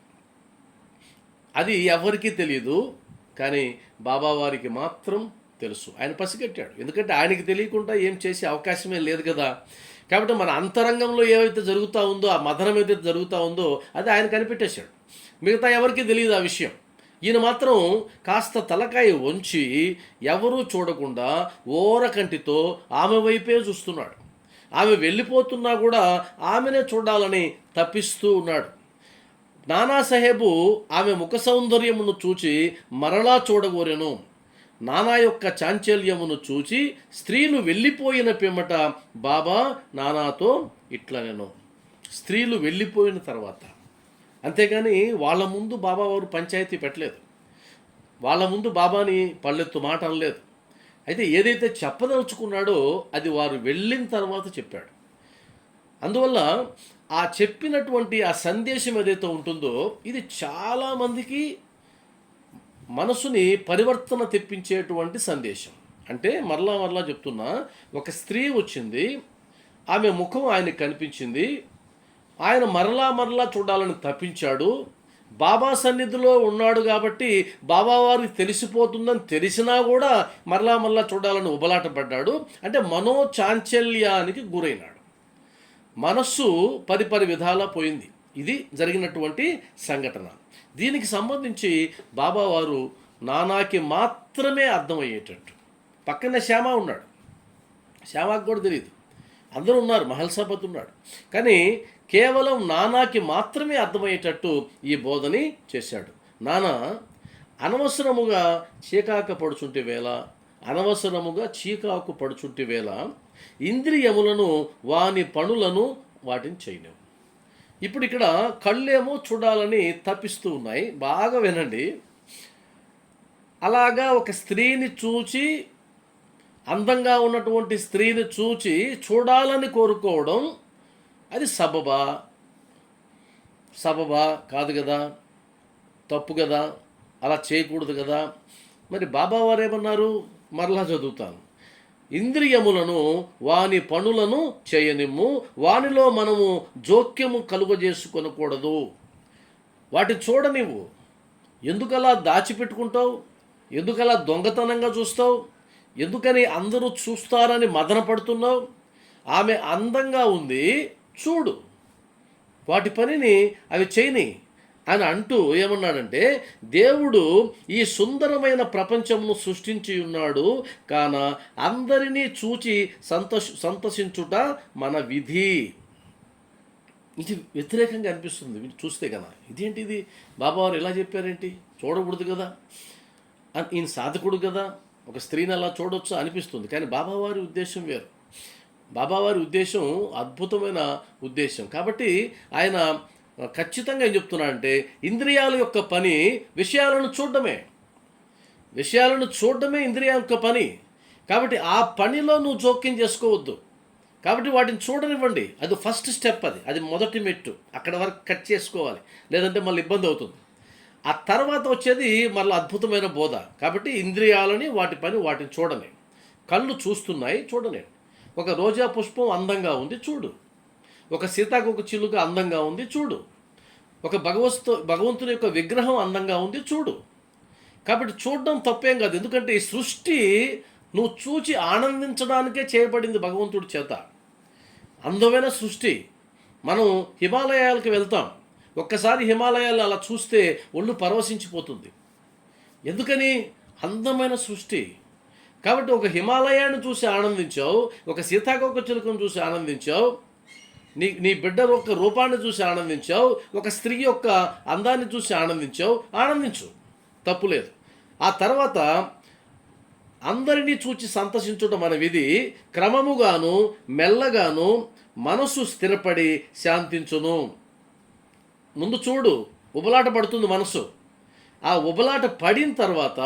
అది ఎవరికీ తెలియదు, కానీ బాబా వారికి మాత్రం తెలుసు. ఆయన పసిగట్టాడు, ఎందుకంటే ఆయనకి తెలియకుండా ఏం చేసే అవకాశమే లేదు కదా. కాబట్టి మన అంతరంగంలో ఏవైతే జరుగుతూ ఉందో, ఆ మదనం ఏదైతే జరుగుతూ ఉందో అది ఆయన కనిపెట్టేశాడు. మిగతా ఎవరికి తెలియదు ఆ విషయం. ఈయన మాత్రం కాస్త తలకాయ వంచి ఎవరూ చూడకుండా ఓరకంటితో ఆమె వైపే చూస్తున్నాడు. ఆమె వెళ్ళిపోతున్నా కూడా ఆమెనే చూడాలని తప్పిస్తూ ఉన్నాడు. నానాసాహెబు ఆమె ముఖ సౌందర్యమును చూచి మరలా చూడగోరెను. నానా యొక్క చాంచల్యమును చూచి స్త్రీలు వెళ్ళిపోయిన పిమ్మట బాబా నానాతో ఇట్లనెను. స్త్రీలు వెళ్ళిపోయిన తర్వాత, అంతేగాని వాళ్ళ ముందు బాబా వారు పంచాయతీ పెట్టలేదు, వాళ్ళ ముందు బాబాని పళ్ళెత్తు మాట అనలేదు. అయితే ఏదైతే చెప్పదలుచుకున్నాడో అది వారు వెళ్ళిన తర్వాత చెప్పాడు. అందువల్ల ఆ చెప్పినటువంటి ఆ సందేశం ఏదైతే ఉంటుందో ఇది చాలామందికి మనసుని పరివర్తన తెప్పించేటువంటి సందేశం. అంటే మరలా చెప్తున్నా, ఒక స్త్రీ వచ్చింది, ఆమె ముఖం ఆయనకు కనిపించింది, ఆయన మరలా చూడాలని తప్పించాడు. బాబా సన్నిధిలో ఉన్నాడు కాబట్టి బాబా వారికి తెలిసిపోతుందని తెలిసినా కూడా మరలా చూడాలని ఉబలాట పడ్డాడు. అంటే మనోచాంచల్యానికి గురైనాడు, మనస్సు పరి విధాలా పోయింది. ఇది జరిగినటువంటి సంఘటన. దీనికి సంబంధించి బాబా వారు నానాకి మాత్రమే అర్థమయ్యేటట్టు, పక్కన శ్యామ ఉన్నాడు, శ్యామకు కూడా తెలియదు, అందరూ ఉన్నారు, మహల్సాపతి ఉన్నాడు, కానీ కేవలం నానాకి మాత్రమే అర్థమయ్యేటట్టు ఈ బోధని చేశాడు. నానా అనవసరముగా చీకాకు పడుచుంటే వేళ ఇంద్రియములను వాని పనులను వాటిని చేయలేవు. ఇప్పుడు ఇక్కడ కళ్ళేమో చూడాలని తప్పిస్తూ ఉన్నాయి, బాగా వినండి. అలాగా ఒక స్త్రీని చూచి, అందంగా ఉన్నటువంటి స్త్రీని చూచి చూడాలని కోరుకోవడం అది సబబా కాదు కదా, తప్పు కదా, అలా చేయకూడదు కదా. మరి బాబా వారు ఏమన్నారు? మరలా చదువుతాను. ఇంద్రియములను వాని పనులను చేయనిమ్ము, వానిలో మనము జోక్యము కలుగజేసుకొనకూడదు. వాటి చూడనివ్వు. ఎందుకలా దాచిపెట్టుకుంటావు? ఎందుకలా దొంగతనంగా చూస్తావు? ఎందుకని అందరూ చూస్తారని మదన పడుతున్నావు? ఆమె అందంగా ఉంది, చూడు, వాటి పనిని అవి చేయని అని అంటూ ఏమన్నాడంటే, దేవుడు ఈ సుందరమైన ప్రపంచమును సృష్టించి ఉన్నాడు, కాన అందరినీ చూచి సంతోషించుట మన విధి. ఇది వ్యతిరేకంగా అనిపిస్తుంది చూస్తే కదా. ఇదేంటి ఇది, బాబావారు ఇలా చెప్పారేంటి, చూడకూడదు కదా, ఈయన సాధకుడు కదా, ఒక స్త్రీని అలా చూడొచ్చు అనిపిస్తుంది. కానీ బాబావారి ఉద్దేశం వేరు. బాబావారి ఉద్దేశం అద్భుతమైన ఉద్దేశం. కాబట్టి ఆయన ఖచ్చితంగా ఏం చెప్తున్నాడంటే, ఇంద్రియాల యొక్క పని విషయాలను చూడడమే. విషయాలను చూడడమే ఇంద్రియాల యొక్క పని. కాబట్టి ఆ పనిలో నువ్వు జోక్యం చేసుకోవద్దు. కాబట్టి వాటిని చూడనివ్వండి. అది ఫస్ట్ స్టెప్, అది మొదటి మెట్టు. అక్కడ వరకు కట్ చేసుకోవాలి, లేదంటే మళ్ళీ ఇబ్బంది అవుతుంది. ఆ తర్వాత వచ్చేది మళ్ళీ అద్భుతమైన బోధ. కాబట్టి ఇంద్రియాలని వాటి పని వాటిని చూడని. కళ్ళు చూస్తున్నాయి, చూడని. ఒక రోజా పుష్పం అందంగా ఉంది, చూడు. ఒక సీతాకోక చిలుక అందంగా ఉంది, చూడు. ఒక భగవంతుని యొక్క విగ్రహం అందంగా ఉంది, చూడు. కాబట్టి చూడడం తప్పేం కాదు. ఎందుకంటే ఈ సృష్టి నువ్వు చూచి ఆనందించడానికే చేయబడింది భగవంతుడి చేత. అందమైన సృష్టి. మనం హిమాలయాలకు వెళ్తాం, ఒక్కసారి హిమాలయాలు అలా చూస్తే ఒళ్ళు పరవశించిపోతుంది. ఎందుకని? అందమైన సృష్టి. కాబట్టి ఒక హిమాలయాన్ని చూసి ఆనందించావు, ఒక సీతాకోక చిలుకను చూసి ఆనందించావు, నీ బిడ్డ యొక్క రూపాన్ని చూసి ఆనందించావు, ఒక స్త్రీ యొక్క అందాన్ని చూసి ఆనందించావు, ఆనందించు, తప్పులేదు. ఆ తర్వాత అందరినీ చూచి సంతసించడం అనే విధి క్రమముగాను మెల్లగాను మనసు స్థిరపడి శాంతించును. ముందు చూడు, ఉబలాట పడుతుంది మనసు. ఆ ఉబలాట పడిన తర్వాత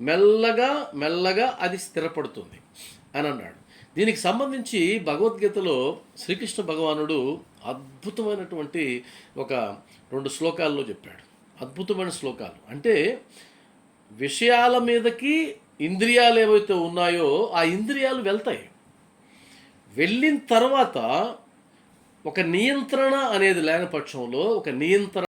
మెల్లగా మెల్లగా అది స్థిరపడుతుంది అని అన్నాడు. దీనికి సంబంధించి భగవద్గీతలో శ్రీకృష్ణ భగవానుడు అద్భుతమైనటువంటి ఒక 2 శ్లోకాల్లో చెప్పాడు. అద్భుతమైన శ్లోకాలు. అంటే విషయాల మీదకి ఇంద్రియాలు ఏవైతే ఉన్నాయో ఆ ఇంద్రియాలు వెళ్తాయి. వెళ్ళిన తర్వాత ఒక నియంత్రణ అనేది లేని పక్షంలో, ఒక నియంత్రణ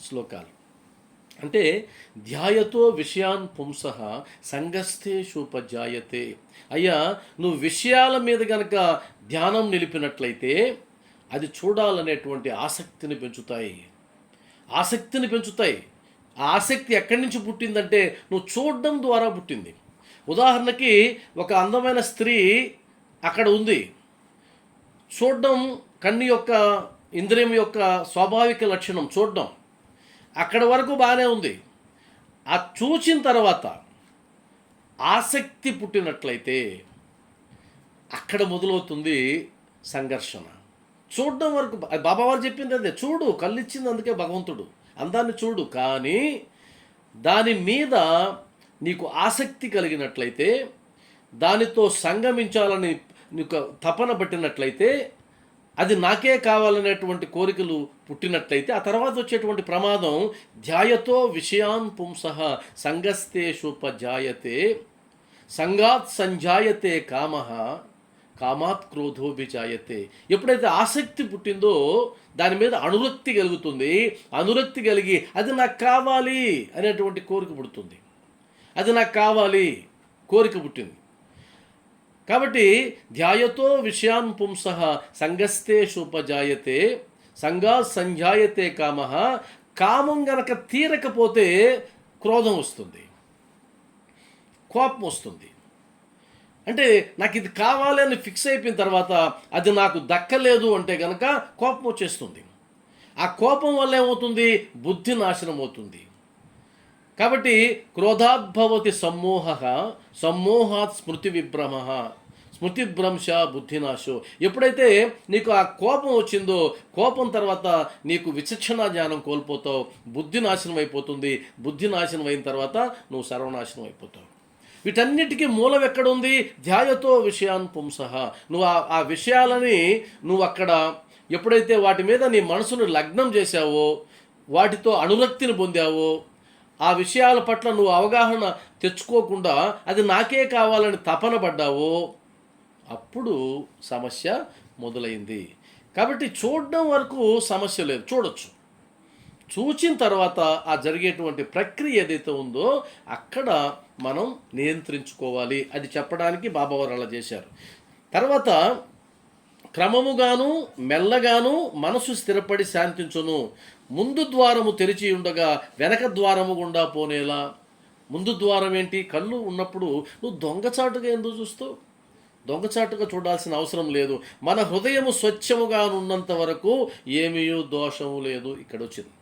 శ్లోకాలు. అంటే ధ్యాయతో విషయాన్ పుంసః సంగస్థేషుపజాయతే. అయ్యా, నువ్వు విషయాల మీద గనక ధ్యానం నిలిపినట్లయితే అది చూడాలనేటువంటి ఆసక్తిని పెంచుతాయి. ఆసక్తిని పెంచుతాయి. ఆ ఆసక్తి ఎక్కడి నుంచి పుట్టిందంటే నువ్వు చూడడం ద్వారా పుట్టింది. ఉదాహరణకి ఒక అందమైన స్త్రీ అక్కడ ఉంది. చూడడం కన్ను యొక్క ఇంద్రియం యొక్క స్వాభావిక లక్షణం చూడడం. అక్కడ వరకు బాగానే ఉంది. ఆ చూసిన తర్వాత ఆసక్తి పుట్టినట్లయితే అక్కడ మొదలవుతుంది సంఘర్షణ. చూడడం వరకు బాబావారు చెప్పింది అదే, చూడు, కళ్ళు ఇచ్చింది అందుకే భగవంతుడు, అందాన్ని చూడు. కానీ దాని మీద నీకు ఆసక్తి కలిగినట్లయితే, దానితో సంగమించాలని నీకు తపన పట్టినట్లయితే, అది నాకే కావాలనేటువంటి కోరికలు పుట్టినట్లయితే ఆ తర్వాత వచ్చేటువంటి ప్రమాదం ధ్యాయతో విషయాన్ పుంసః సంగస్తేషుపజాయతే సంగాత్ సంజాయతే కామః కామాత్ క్రోధోభిజాయతే. ఎప్పుడైతే ఆసక్తి పుట్టిందో దాని మీద అనురక్తి కలుగుతుంది. అనురక్తి కలిగి అది నాకు కావాలి అనేటువంటి కోరిక పుడుతుంది. అది నాకు కావాలి, కోరిక పుట్టింది. కాబట్టి ధ్యాయతో విషయాన్ పుంసః సంగస్తేషుపజాయతే సంగా సంజాయతే కామః. కామం గనక తీరకపోతే క్రోధం వస్తుంది, కోపం వస్తుంది. అంటే నాకు ఇది కావాలి అని ఫిక్స్ అయిపోయిన తర్వాత అది నాకు దక్కలేదు అంటే గనక కోపం వచ్చేస్తుంది. ఆ కోపం వల్ల ఏమవుతుంది? బుద్ధి నాశనం అవుతుంది. కాబట్టి క్రోధాద్భవతి సమ్మోహః సమ్మోహాత్ స్మృతి విభ్రమః స్మృతిభ్రంశ బుద్ధినాశో. ఎప్పుడైతే నీకు ఆ కోపం వచ్చిందో, కోపం తర్వాత నీకు విచక్షణ జ్ఞానం కోల్పోతావు, బుద్ధి నాశనం అయిపోతుంది. బుద్ధి నాశనం అయిన తర్వాత నువ్వు సర్వనాశనం అయిపోతావు. వీటన్నిటికీ మూలం ఎక్కడుంది? ధ్యాయతో విషయాన్ పుంసః. నువ్వు ఆ విషయాలని నువ్వు అక్కడ ఎప్పుడైతే వాటి మీద నీ మనసును లగ్నం చేశావో, వాటితో అనురక్తిని పొందావో, ఆ విషయాల పట్ల నువ్వు అవగాహన తెచ్చుకోకుండా అది నాకే కావాలని తపన పడ్డావో, అప్పుడు సమస్య మొదలైంది. కాబట్టి చూడడం వరకు సమస్య లేదు, చూడొచ్చు. చూచిన తర్వాత ఆ జరిగేటువంటి ప్రక్రియ ఏదైతే ఉందో అక్కడ మనం నియంత్రించుకోవాలి. అది చెప్పడానికి బాబావారు అలా చేశారు. తర్వాత క్రమముగాను మెల్లగాను మనసు స్థిరపడి శాంతించును. ముందు ద్వారము తెరిచి ఉండగా వెనక ద్వారము గుండా పోనేలా. ముందు ద్వారం ఏంటి? కళ్ళు ఉన్నప్పుడు నువ్వు దొంగచాటుగా ఎందుకు చూస్తావు? దొంగచాటుగా చూడాల్సిన అవసరం లేదు. మన హృదయము స్వచ్ఛముగా ఉన్నంత వరకు ఏమీ దోషము లేదు. ఇక్కడ వచ్చింది.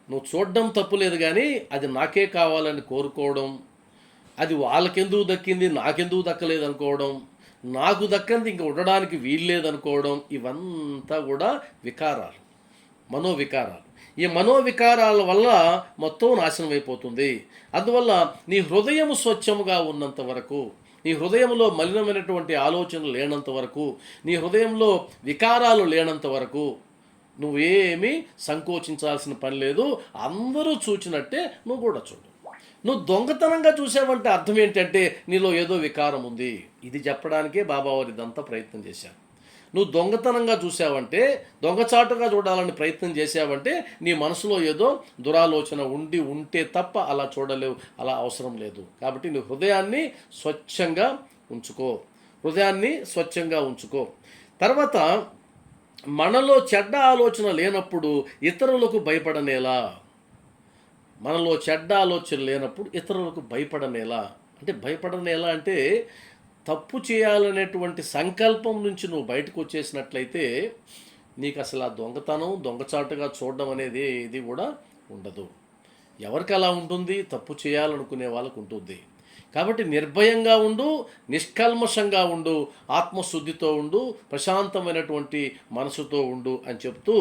నువ్వు చూడడం తప్పు లేదు, కానీ అది నాకే కావాలని కోరుకోవడం, అది వాళ్ళకెందుకు దక్కింది నాకెందుకు దక్కలేదు అనుకోవడం, నాకు దక్కంది ఇంక ఉండడానికి వీల్లేదనుకోవడం, ఇవంతా కూడా వికారాలు, మనోవికారాలు. ఈ మనోవికారాల వల్ల మొత్తం నాశనం అయిపోతుంది. అందువల్ల నీ హృదయము స్వచ్ఛముగా ఉన్నంత వరకు, నీ హృదయంలో మలినమైనటువంటి ఆలోచనలు లేనంత వరకు, నీ హృదయంలో వికారాలు లేనంత వరకు నువ్వేమీ సంకోచించాల్సిన పని లేదు. అందరూ చూచినట్టే నువ్వు కూడా చూడు. నువ్వు దొంగతనంగా చూసావంటే అర్థం ఏంటంటే నీలో ఏదో వికారం ఉంది. ఇది చెప్పడానికే బాబావారు ఇదంతా ప్రయత్నం చేశారు. నువ్వు దొంగతనంగా చూసావంటే, దొంగచాటుగా చూడాలని ప్రయత్నం చేసావంటే నీ మనసులో ఏదో దురాలోచన ఉంటే తప్ప అలా చూడలేవు, అలా అవసరం లేదు. కాబట్టి నువ్వు హృదయాన్ని స్వచ్ఛంగా ఉంచుకో. తర్వాత మనలో చెడ్డ ఆలోచన లేనప్పుడు ఇతరులకు భయపడనేలా. మనలో చెడ్డ ఆలోచన లేనప్పుడు ఇతరులకు భయపడనేలా. అంటే భయపడనేలా అంటే తప్పు చేయాలనేటువంటి సంకల్పం నుంచి నువ్వు బయటకు వచ్చేసినట్లయితే నీకు అసలు ఆ దొంగచాటుగా చూడడం అనేది ఇది కూడా ఉండదు. ఎవరికి అలా ఉంటుంది? తప్పు చేయాలనుకునే వాళ్ళకు ఉంటుంది. కాబట్టి నిర్భయంగా ఉండు, నిష్కల్మషంగా ఉండు, ఆత్మశుద్ధితో ఉండు, ప్రశాంతమైనటువంటి మనసుతో ఉండు అని చెప్తూ,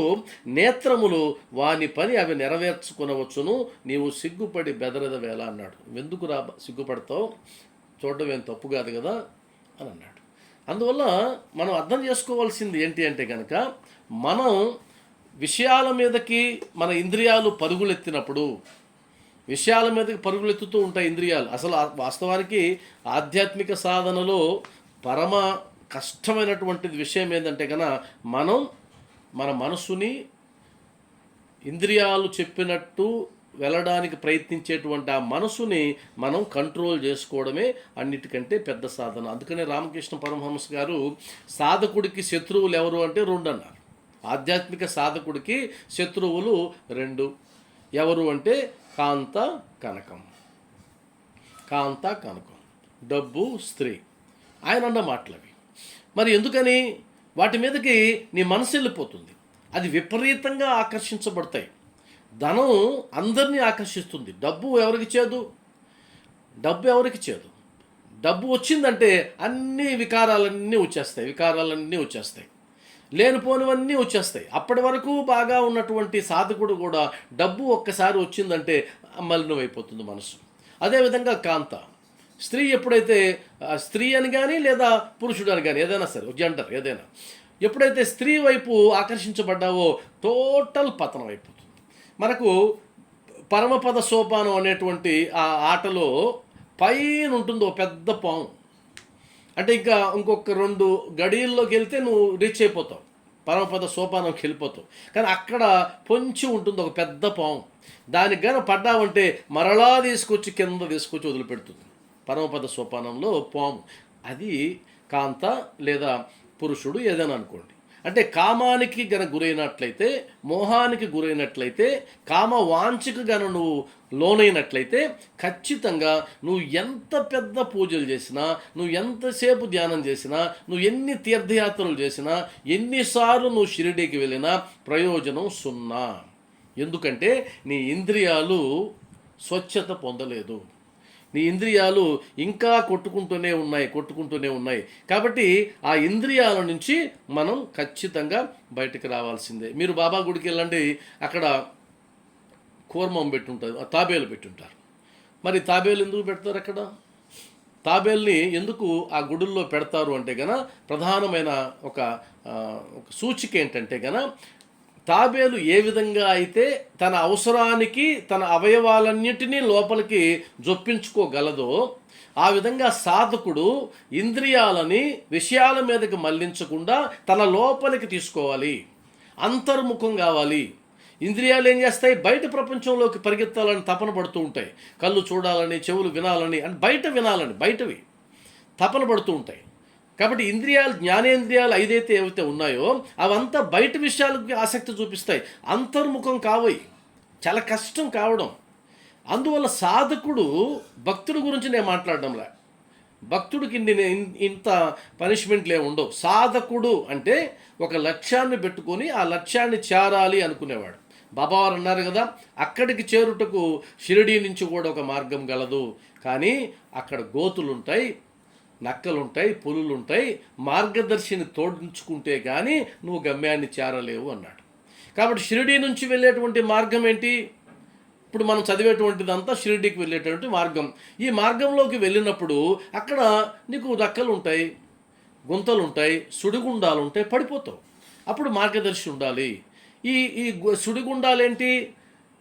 నేత్రములు వాని పని అవి నెరవేర్చుకునవచ్చును, నీవు సిగ్గుపడి బెదరద వేళ అన్నాడు. ఎందుకు సిగ్గుపడతావు? చూడడం ఏం తప్పు కాదు కదా అని అన్నాడు. అందువల్ల మనం అర్థం చేసుకోవాల్సింది ఏంటి అంటే కనుక, మనం విషయాల మీదకి మన ఇంద్రియాలు పరుగులెత్తినప్పుడు, విషయాల మీదకి పరుగులెత్తుతూ ఉంటాయి ఇంద్రియాలు. అసలు వాస్తవానికి ఆధ్యాత్మిక సాధనలో పరమ కష్టమైనటువంటిది విషయం ఏంటంటే కనుక, మనం మన మనసుని ఇంద్రియాలు చెప్పినట్టు వెళ్ళడానికి ప్రయత్నించేటువంటి ఆ మనసుని మనం కంట్రోల్ చేసుకోవడమే అన్నిటికంటే పెద్ద సాధన. అందుకనే రామకృష్ణ పరమహంస గారు సాధకుడికి శత్రువులు ఎవరు అంటే 2 అన్నారు. ఆధ్యాత్మిక సాధకుడికి శత్రువులు 2 ఎవరు అంటే కాంత కనకం, డబ్బు, స్త్రీ. ఆయన అన్న మాటలవి. మరి ఎందుకని? వాటి మీదకి నీ మనసు వెళ్ళిపోతుంది. అది విపరీతంగా ఆకర్షించబడతాయి. ధనం అందరినీ ఆకర్షిస్తుంది. డబ్బు ఎవరికి చేదు? డబ్బు వచ్చిందంటే అన్ని వికారాలన్నీ వచ్చేస్తాయి, లేనిపోనివన్నీ వచ్చేస్తాయి. అప్పటి వరకు బాగా ఉన్నటువంటి సాధకుడు కూడా డబ్బు ఒక్కసారి వచ్చిందంటే మలినం అయిపోతుంది మనసు. అదేవిధంగా కాంత, స్త్రీ ఎప్పుడైతే, స్త్రీ అని కానీ లేదా పురుషుడు అని కానీ ఏదైనా సరే, జెండర్ ఏదైనా, ఎప్పుడైతే స్త్రీ వైపు ఆకర్షించబడ్డావో టోటల్ పతనం అయిపోతుంది. మనకు పరమపద సోపానం అనేటువంటి ఆ ఆటలో పైన ఉంటుంది ఒక పెద్ద పాము. అంటే ఇంకా ఇంకొక 2 గడియల్లోకి వెళ్తే నువ్వు రీచ్ అయిపోతావు, పరమపద సోపానంకి వెళ్ళిపోతావు. కానీ అక్కడ పొంచి ఉంటుంది ఒక పెద్ద పాము. దానికి కానీ పడ్డావంటే మరలా కింద తీసుకొచ్చి వదిలిపెడుతుంది. పరమపద సోపానంలో పాము అది కాంత లేదా పురుషుడు ఏదైనా అనుకోండి. అంటే కామానికి గన గురైనట్లయితే, మోహానికి గురైనట్లయితే, కామ వాంఛకు గన నువ్వు లోనైనట్లయితే ఖచ్చితంగా నువ్వు ఎంత పెద్ద పూజలు చేసినా, నువ్వు ఎంతసేపు ధ్యానం చేసినా, నువ్వు ఎన్ని తీర్థయాత్రలు చేసినా, ఎన్నిసార్లు నువ్వు షిరిడీకి వెళ్ళినా ప్రయోజనం 0. ఎందుకంటే నీ ఇంద్రియాలు స్వచ్ఛత పొందలేదు. నీ ఇంద్రియాలు ఇంకా కొట్టుకుంటూనే ఉన్నాయి. కాబట్టి ఆ ఇంద్రియాల నుంచి మనం ఖచ్చితంగా బయటకు రావాల్సిందే. మీరు బాబా గుడికి వెళ్ళండి, అక్కడ కూర్మం పెట్టుంటుంది, తాబేలు పెట్టుంటారు. మరి తాబేలు ఎందుకు పెడతారు అక్కడ? తాబేల్ని ఎందుకు ఆ గుడుల్లో పెడతారు అంటే గన ప్రధానమైన ఒక ఒక సూచిక ఏంటంటే గన తాబేలు ఏ విధంగా అయితే తన అవసరానికి తన అవయవాలన్నిటినీ లోపలికి జొప్పించుకోగలదో ఆ విధంగా సాధకుడు ఇంద్రియాలని విషయాల మీదకి మళ్లించకుండా తన లోపలికి తీసుకోవాలి, అంతర్ముఖం కావాలి. ఇంద్రియాలు ఏం చేస్తాయి? బయట ప్రపంచంలోకి పరిగెత్తాలని తపన పడుతూ ఉంటాయి. కళ్ళు చూడాలని, చెవులు వినాలని, అని బయట వినాలని, బయటవి తపన పడుతూ ఉంటాయి. కాబట్టి ఇంద్రియాలు, జ్ఞానేంద్రియాలు ఏవైతే ఉన్నాయో అవంతా బయట విషయాలకు ఆసక్తి చూపిస్తాయి, అంతర్ముఖం కావయి, చాలా కష్టం కావడం. అందువల్ల సాధకుడు, భక్తుడి గురించి నేను మాట్లాడడంలా, భక్తుడికి ఇంత పనిష్మెంట్లు ఏమి ఉండవు. సాధకుడు అంటే ఒక లక్ష్యాన్ని పెట్టుకొని ఆ లక్ష్యాన్ని చేరాలి అనుకునేవాడు. బాబావారు అన్నారు కదా, అక్కడికి చేరుటకు షిరిడీ నుంచి కూడా ఒక మార్గం గలదు, కానీ అక్కడ గోతులుంటాయి, నక్కలుంటాయి, పులులుంటాయి, మార్గదర్శిని తోడించుకుంటే కానీ నువ్వు గమ్యాన్ని చేరలేవు అన్నాడు. కాబట్టి షిరిడీ నుంచి వెళ్ళేటువంటి మార్గం ఏంటి? ఇప్పుడు మనం చదివేటువంటిదంతా షిరిడీకి వెళ్ళేటువంటి మార్గం. ఈ మార్గంలోకి వెళ్ళినప్పుడు అక్కడ నీకు నక్కలు ఉంటాయి, గుంతలు ఉంటాయి, సుడిగుండాలు ఉంటాయి, పడిపోతావు. అప్పుడు మార్గదర్శి ఉండాలి. ఈ ఈ సుడిగుండాలేంటి,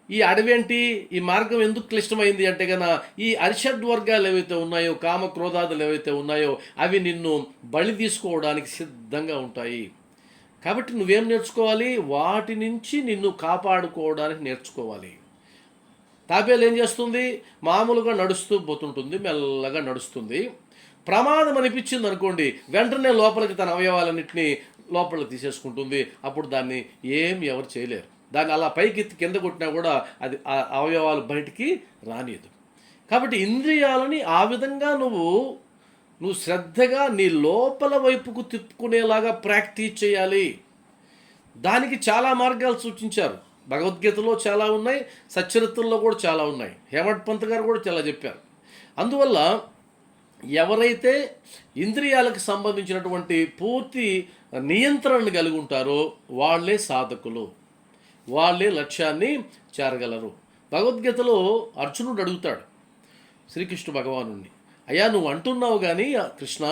ఈ అడవి ఏంటి, ఈ మార్గం ఎందుకు క్లిష్టమైంది అంటే కన్నా ఈ అరిషడ్ వర్గాలు ఏవైతే ఉన్నాయో, కామ క్రోధాదులు ఏవైతే ఉన్నాయో అవి నిన్ను బలి తీసుకోవడానికి సిద్ధంగా ఉంటాయి. కాబట్టి నువ్వేం నేర్చుకోవాలి? వాటి నుంచి నిన్ను కాపాడుకోవడానికి నేర్చుకోవాలి. తాబేలు ఏం చేస్తుంది? మామూలుగా నడుస్తూ పోతుంటుంది, మెల్లగా నడుస్తుంది. ప్రమాదం అనిపించింది అనుకోండి, వెంటనే లోపలికి తన అవయవాలన్నింటినీ లోపలికి తీసేసుకుంటుంది. అప్పుడు దాన్ని ఎవరు చేయలేరు. దాన్ని అలా పైకి కింద కొట్టినా కూడా అది ఆ అవయవాలు బయటికి రానియదు. కాబట్టి ఇంద్రియాలని ఆ విధంగా నువ్వు శ్రద్ధగా నీ లోపల వైపుకు తిప్పుకునేలాగా ప్రాక్టీస్ చేయాలి. దానికి చాలా మార్గాలు సూచించారు. భగవద్గీతలో చాలా ఉన్నాయి, సచ్చరిత్రలో కూడా చాలా ఉన్నాయి. హేమట్ పంత్ గారు కూడా చాలా చెప్పారు. అందువల్ల ఎవరైతే ఇంద్రియాలకు సంబంధించినటువంటి పూర్తి నియంత్రణను కలిగి ఉంటారో వాళ్ళే సాధకులు, వాళ్ళే లక్ష్యాన్ని చేరగలరు. భగవద్గీతలో అర్జునుడు అడుగుతాడు శ్రీకృష్ణ భగవానుడిని, అయ్యా నువ్వు అంటున్నావు కానీ కృష్ణ,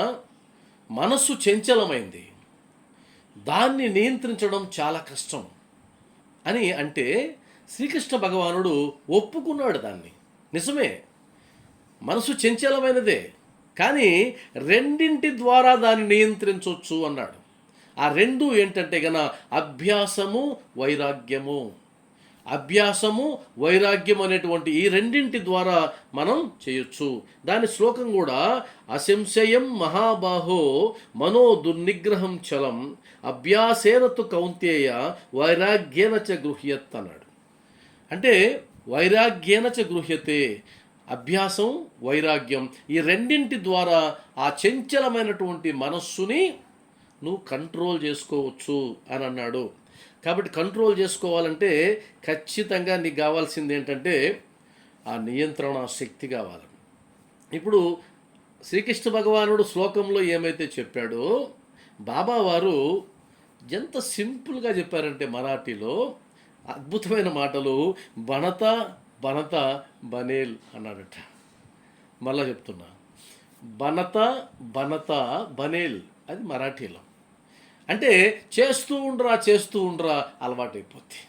మనస్సు చంచలమైంది, దాన్ని నియంత్రించడం చాలా కష్టం అని అంటే శ్రీకృష్ణ భగవానుడు ఒప్పుకున్నాడు దాన్ని. నిజమే, మనసు చంచలమైనదే, కానీ రెండింటి ద్వారా దాన్ని నియంత్రించవచ్చు అన్నాడు. ఆ రెండు ఏంటంటే గన అభ్యాసము, వైరాగ్యము. అభ్యాసము, వైరాగ్యం అనేటువంటి ఈ రెండింటి ద్వారా మనం చేయొచ్చు. దాని శ్లోకం కూడా అసంశయం మహాబాహో మనో దుర్నిగ్రహం చలం అభ్యాసేనతు కౌంతేయ వైరాగ్యేన చ గృహ్యత్ అన్నాడు. అంటే వైరాగ్యేన చ గృహ్యతే, అభ్యాసం, వైరాగ్యం, ఈ రెండింటి ద్వారా ఆ చంచలమైనటువంటి మనస్సుని నువ్వు కంట్రోల్ చేసుకోవచ్చు అని అన్నాడు. కాబట్టి కంట్రోల్ చేసుకోవాలంటే ఖచ్చితంగా నీకు కావాల్సింది ఏంటంటే ఆ నియంత్రణ శక్తి కావాలి. ఇప్పుడు శ్రీకృష్ణ భగవానుడు శ్లోకంలో ఏమైతే చెప్పాడో బాబావారు ఎంత సింపుల్గా చెప్పారంటే మరాఠీలో అద్భుతమైన మాటలు. బనత బనత బనేల్ అన్నాడట. మళ్ళా చెప్తున్నా, బనత బనత బనేల్, అది మరాఠీలో. అంటే చేస్తూ ఉండరా అలవాటైపోద్ది.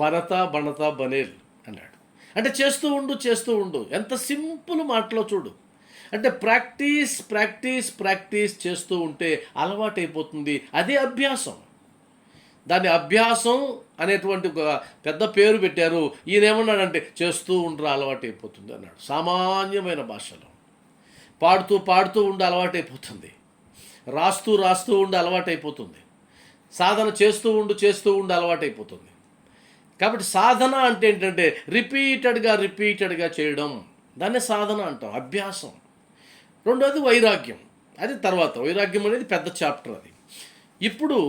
బనత బనత బనేల్ అన్నాడు. అంటే చేస్తూ ఉండు. ఎంత సింపుల్ మాటలో చూడు. అంటే ప్రాక్టీస్ ప్రాక్టీస్ ప్రాక్టీస్ చేస్తూ ఉంటే అలవాటైపోతుంది. అదే అభ్యాసం. దాన్ని అభ్యాసం అనేటువంటి ఒక పెద్ద పేరు పెట్టారు. ఈయన ఏమన్నాడంటే చేస్తూ ఉండరా అలవాటైపోతుంది అన్నాడు. సామాన్యమైన భాషలో పాడుతూ ఉండి అలవాటైపోతుంది, రాస్తూ ఉండి అలవాటైపోతుంది, సాధన చేస్తూ ఉండి అలవాటైపోతుంది. కాబట్టి సాధన అంటే ఏంటంటే రిపీటెడ్గా చేయడం, దాన్ని సాధన అంటాం, అభ్యాసం. రెండోది వైరాగ్యం, అది తర్వాత. వైరాగ్యం అనేది పెద్ద చాప్టర్ అది. ఇప్పుడు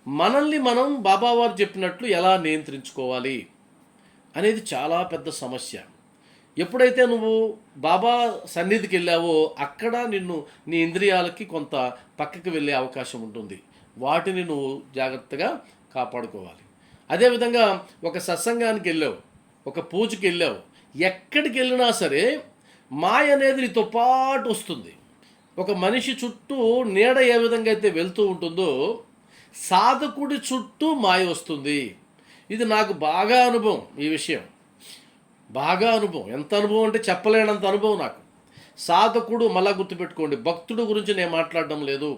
మనల్ని మనం బాబావారు చెప్పినట్లు ఎలా నియంత్రించుకోవాలి అనేది చాలా పెద్ద సమస్య. ఎప్పుడైతే నువ్వు బాబా సన్నిధికి వెళ్ళావో అక్కడ నీ ఇంద్రియాలకి కొంత పక్కకి వెళ్ళే అవకాశం ఉంటుంది. వాటిని నువ్వు జాగ్రత్తగా కాపాడుకోవాలి. అదేవిధంగా ఒక సత్సంగానికి వెళ్ళావు, ఒక పూజకి వెళ్ళావు, ఎక్కడికి వెళ్ళినా సరే మాయ అనేది నీతో పాటు వస్తుంది. ఒక మనిషి చుట్టూ నీడ ఏ విధంగా అయితే వెళ్తూ ఉంటుందో సాధకుడి చుట్టూ మాయ వస్తుంది. ఇది నాకు బాగా అనుభవం. ఈ విషయం బాగా అనుభవం. ఎంత అనుభవం అంటే చెప్పలేనంత అనుభవం నాకు. సాధకుడు, మళ్ళా గుర్తుపెట్టుకోండి, భక్తుడు గురించి నేను మాట్లాడడం లేదు.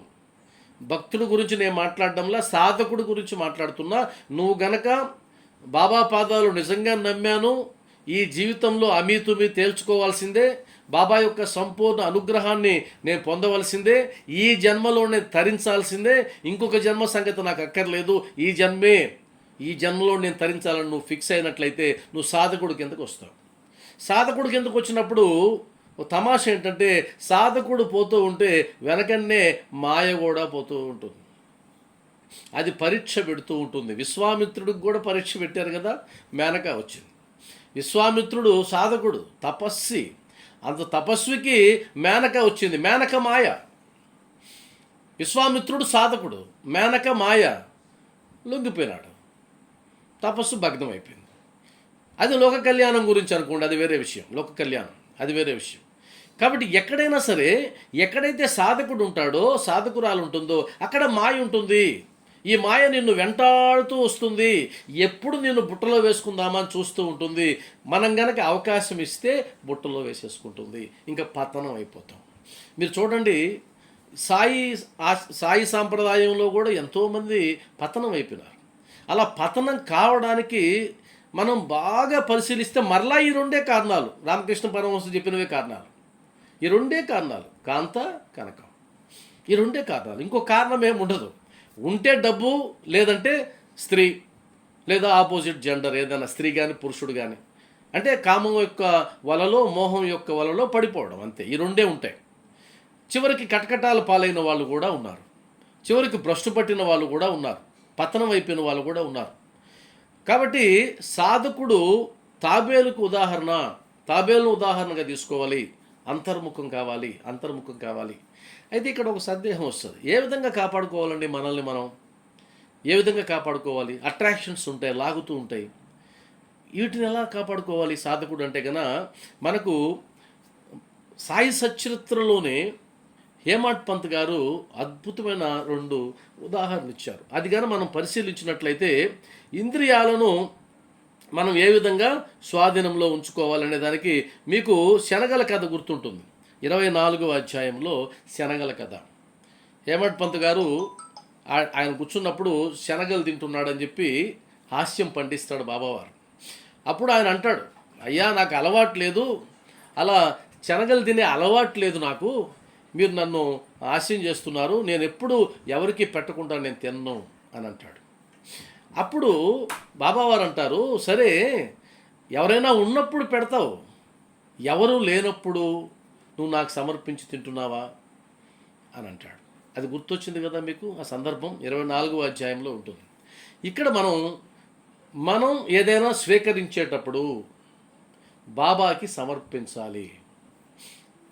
భక్తుడి గురించి నేను మాట్లాడడంలా సాధకుడి గురించి మాట్లాడుతున్నా. నువ్వు గనక బాబా పాదాలు నిజంగా నమ్మాను, ఈ జీవితంలో అమీతుమీ తేల్చుకోవాల్సిందే, బాబా యొక్క సంపూర్ణ అనుగ్రహాన్ని నేను పొందవలసిందే, ఈ జన్మలో నేను తరించాల్సిందే, ఇంకొక జన్మ సంగతి నాకు అక్కర్లేదు, ఈ జన్మలో నేను తరించాలని నువ్వు ఫిక్స్ అయినట్లయితే నువ్వు సాధకుడి కిందకు వస్తావు. సాధకుడి కిందకు వచ్చినప్పుడు తమాష ఏంటంటే సాధకుడు పోతూ ఉంటే వెనకన్నే మాయ కూడా పోతూ ఉంటుంది. అది పరీక్ష పెడుతూ ఉంటుంది. విశ్వామిత్రుడికి కూడా పరీక్ష పెట్టారు కదా, మేనక వచ్చింది. విశ్వామిత్రుడు సాధకుడు, తపస్వి. అంత తపస్వికి మేనక వచ్చింది. మేనక మాయ. విశ్వామిత్రుడు సాధకుడు, మేనక మాయ. లొంగిపోయినాడు, తపస్సు భగ్నం అయిపోయింది. అది లోక కళ్యాణం గురించి అనుకోండి, అది వేరే విషయం. లోక కళ్యాణం అది వేరే విషయం. కాబట్టి ఎక్కడైనా సరే, ఎక్కడైతే సాధకుడు ఉంటాడో, సాధకురాలు ఉంటుందో అక్కడ మాయ ఉంటుంది. ఈ మాయ నిన్ను వెంటాడుతూ వస్తుంది. ఎప్పుడు నిన్ను బుట్టలో వేసుకుందామా అని చూస్తూ ఉంటుంది. మనం గనక అవకాశం ఇస్తే బుట్టలో వేసేసుకుంటుంది. ఇంకా పతనం అయిపోతాం. మీరు చూడండి, సాయి సాంప్రదాయంలో కూడా ఎంతోమంది పతనం అయిపోయినారు. అలా పతనం కావడానికి మనం బాగా పరిశీలిస్తే మరలా ఈ రెండే కారణాలు, రామకృష్ణ పరమహంస చెప్పినవే కారణాలు. ఈ రెండే కారణాలు, కాంత, కనకం. ఈ రెండే కారణాలు. ఇంకో కారణం ఏమి ఉండదు. ఉంటే డబ్బు, లేదంటే స్త్రీ, లేదా ఆపోజిట్ జెండర్, ఏదైనా స్త్రీ కానీ పురుషుడు కానీ. అంటే కామం యొక్క వలలో, మోహం యొక్క వలలో పడిపోవడం, అంతే. ఈ రెండే ఉంటాయి. చివరికి కటకటాల పాలైన వాళ్ళు కూడా ఉన్నారు. చివరికి భ్రష్టు పట్టిన వాళ్ళు కూడా ఉన్నారు. పతనం అయిపోయిన వాళ్ళు కూడా ఉన్నారు. కాబట్టి సాధకుడు తాబేలుకు తాబేలును ఉదాహరణగా తీసుకోవాలి. అంతర్ముఖం కావాలి. అయితే ఇక్కడ ఒక సందేహం వస్తుంది. ఏ విధంగా కాపాడుకోవాలండి మనల్ని మనం? ఏ విధంగా కాపాడుకోవాలి? అట్రాక్షన్స్ ఉంటాయి, లాగుతూ ఉంటాయి. వీటిని ఎలా కాపాడుకోవాలి సాధకుడు అంటే కన్నా, మనకు సాయి సచరిత్రలోనే హేమాడ్ పంత్ గారు అద్భుతమైన 2 ఉదాహరణలు ఇచ్చారు. అది కానీ మనం పరిశీలించినట్లయితే ఇంద్రియాలను మనం ఏ విధంగా స్వాధీనంలో ఉంచుకోవాలనే దానికి మీకు శనగల కథ గుర్తుంటుంది. 24వ అధ్యాయంలో శనగల కథ. హేమాడ్ పంత్ గారు ఆయన కూర్చున్నప్పుడు శనగలు తింటున్నాడని చెప్పి హాస్యం పండిస్తాడు బాబావారు. అప్పుడు ఆయన అంటాడు, అయ్యా నాకు అలవాటు లేదు, అలా శనగలు తినే అలవాటు లేదు నాకు, మీరు నన్ను హాస్యం చేస్తున్నారు, నేను ఎప్పుడు ఎవరికి పెట్టకుండా నేను తిన్ను అని అంటాడు. అప్పుడు బాబావారు అంటారు, సరే ఎవరైనా ఉన్నప్పుడు పెడతావు, ఎవరు లేనప్పుడు నువ్వు నాకు సమర్పించి తింటున్నావా అని అంటాడు. అది గుర్తొచ్చింది కదా మీకు ఆ సందర్భం. 24వ అధ్యాయంలో ఉంటుంది. ఇక్కడ మనం ఏదైనా స్వీకరించేటప్పుడు బాబాకి సమర్పించాలి.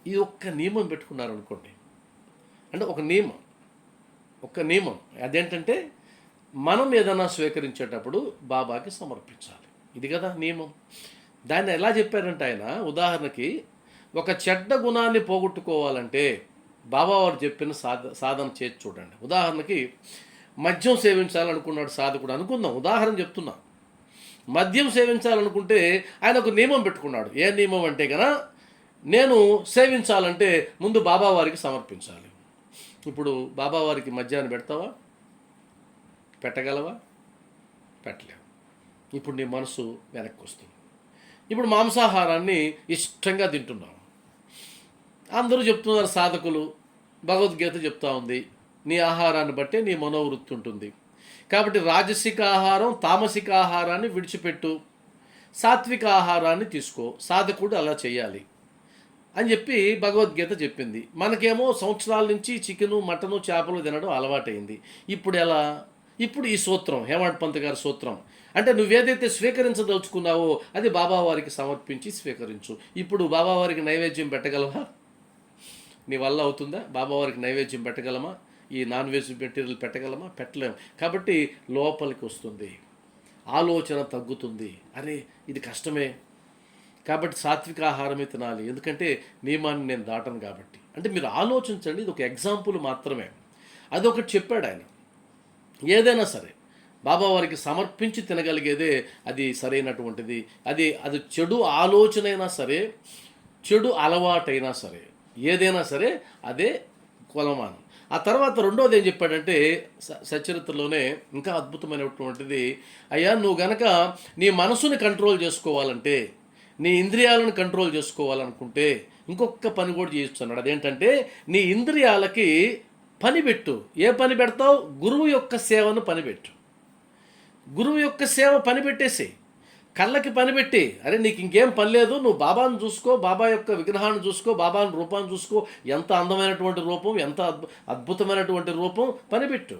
ఇది ఒక్క నియమం పెట్టుకున్నారనుకోండి. అంటే ఒక నియమం అదేంటంటే మనం ఏదైనా స్వీకరించేటప్పుడు బాబాకి సమర్పించాలి. ఇది కదా నియమం. దాన్ని ఎలా చెప్పారంటే ఆయన, ఉదాహరణకి ఒక చెడ్డ గుణాన్ని పోగొట్టుకోవాలంటే బాబావారు చెప్పిన సాధన చేసి చూడండి. ఉదాహరణకి మద్యం సేవించాలనుకున్నాడు సాధకుడు అనుకుందాం, ఉదాహరణ చెప్తున్నా. మద్యం సేవించాలనుకుంటే ఆయన ఒక నియమం పెట్టుకున్నాడు. ఏ నియమం అంటే కనుక, నేను సేవించాలంటే ముందు బాబావారికి సమర్పించాలి. ఇప్పుడు బాబావారికి మద్యాన్ని పెడతావా? పెట్టగలవా? పెట్టలేవు. ఇప్పుడు నీ మనసు వెనక్కి వస్తుంది. ఇప్పుడు మాంసాహారాన్ని ఇష్టంగా తింటున్నావు. అందరూ చెప్తున్నారు సాధకులు, భగవద్గీత చెప్తా ఉంది, నీ ఆహారాన్ని బట్టే నీ మనోవృత్తి ఉంటుంది. కాబట్టి రాజసిక ఆహారం, తామసిక ఆహారాన్ని విడిచిపెట్టు, సాత్విక ఆహారాన్ని తీసుకో, సాధకుడు అలా చేయాలి అని చెప్పి భగవద్గీత చెప్పింది. మనకేమో సంవత్సరాల నుంచి చికెను, మటను, చేపలు తినడం అలవాటైంది. ఇప్పుడు ఎలా? ఇప్పుడు ఈ సూత్రం, హేమాడ్ పంత్ గారి సూత్రం అంటే, నువ్వేదైతే స్వీకరించదలుచుకున్నావో అది బాబావారికి సమర్పించి స్వీకరించు. ఇప్పుడు బాబావారికి నైవేద్యం పెట్టగలవా? నీ వల్ల అవుతుందా? బాబావారికి నైవేద్యం పెట్టగలమా? ఈ నాన్ వెజ్ మెటీరియల్ పెట్టగలమా? పెట్టలేము. కాబట్టి లోపలికి వస్తుంది, ఆలోచన తగ్గుతుంది. అరే ఇది కష్టమే, కాబట్టి సాత్విక ఆహారమే తినాలి, ఎందుకంటే నియమాన్ని నేను దాటను కాబట్టి. అంటే మీరు ఆలోచించండి, ఇది ఒక ఎగ్జాంపుల్ మాత్రమే. అదొకటి చెప్పాడు ఆయన. ఏదైనా సరే బాబావారికి సమర్పించి తినగలిగేదే అది సరైనటువంటిది. అది చెడు ఆలోచన అయినా సరే, చెడు అలవాటైనా సరే, ఏదైనా సరే అదే కొలమానం. ఆ తర్వాత రెండోది ఏం చెప్పాడంటే సచరిత్రలోనే ఇంకా అద్భుతమైనటువంటిది, అయ్యా నువ్వు గనక నీ మనసుని కంట్రోల్ చేసుకోవాలంటే, నీ ఇంద్రియాలను కంట్రోల్ చేసుకోవాలనుకుంటే ఇంకొక పని కూడా చేస్తున్నాడు. అదేంటంటే నీ ఇంద్రియాలకి పని పెట్టు. ఏ పని పెడతావు? గురువు యొక్క సేవను పనిపెట్టు. గురువు యొక్క సేవ పనిపెట్టేసి కళ్ళకి పనిపెట్టి, అరే నీకు ఇంకేం పని లేదు, నువ్వు బాబాను చూసుకో, బాబా యొక్క విగ్రహాన్ని చూసుకో, బాబాని రూపాన్ని చూసుకో, ఎంత అందమైనటువంటి రూపం, ఎంత అద్భుతమైనటువంటి రూపం, పనిపెట్టు.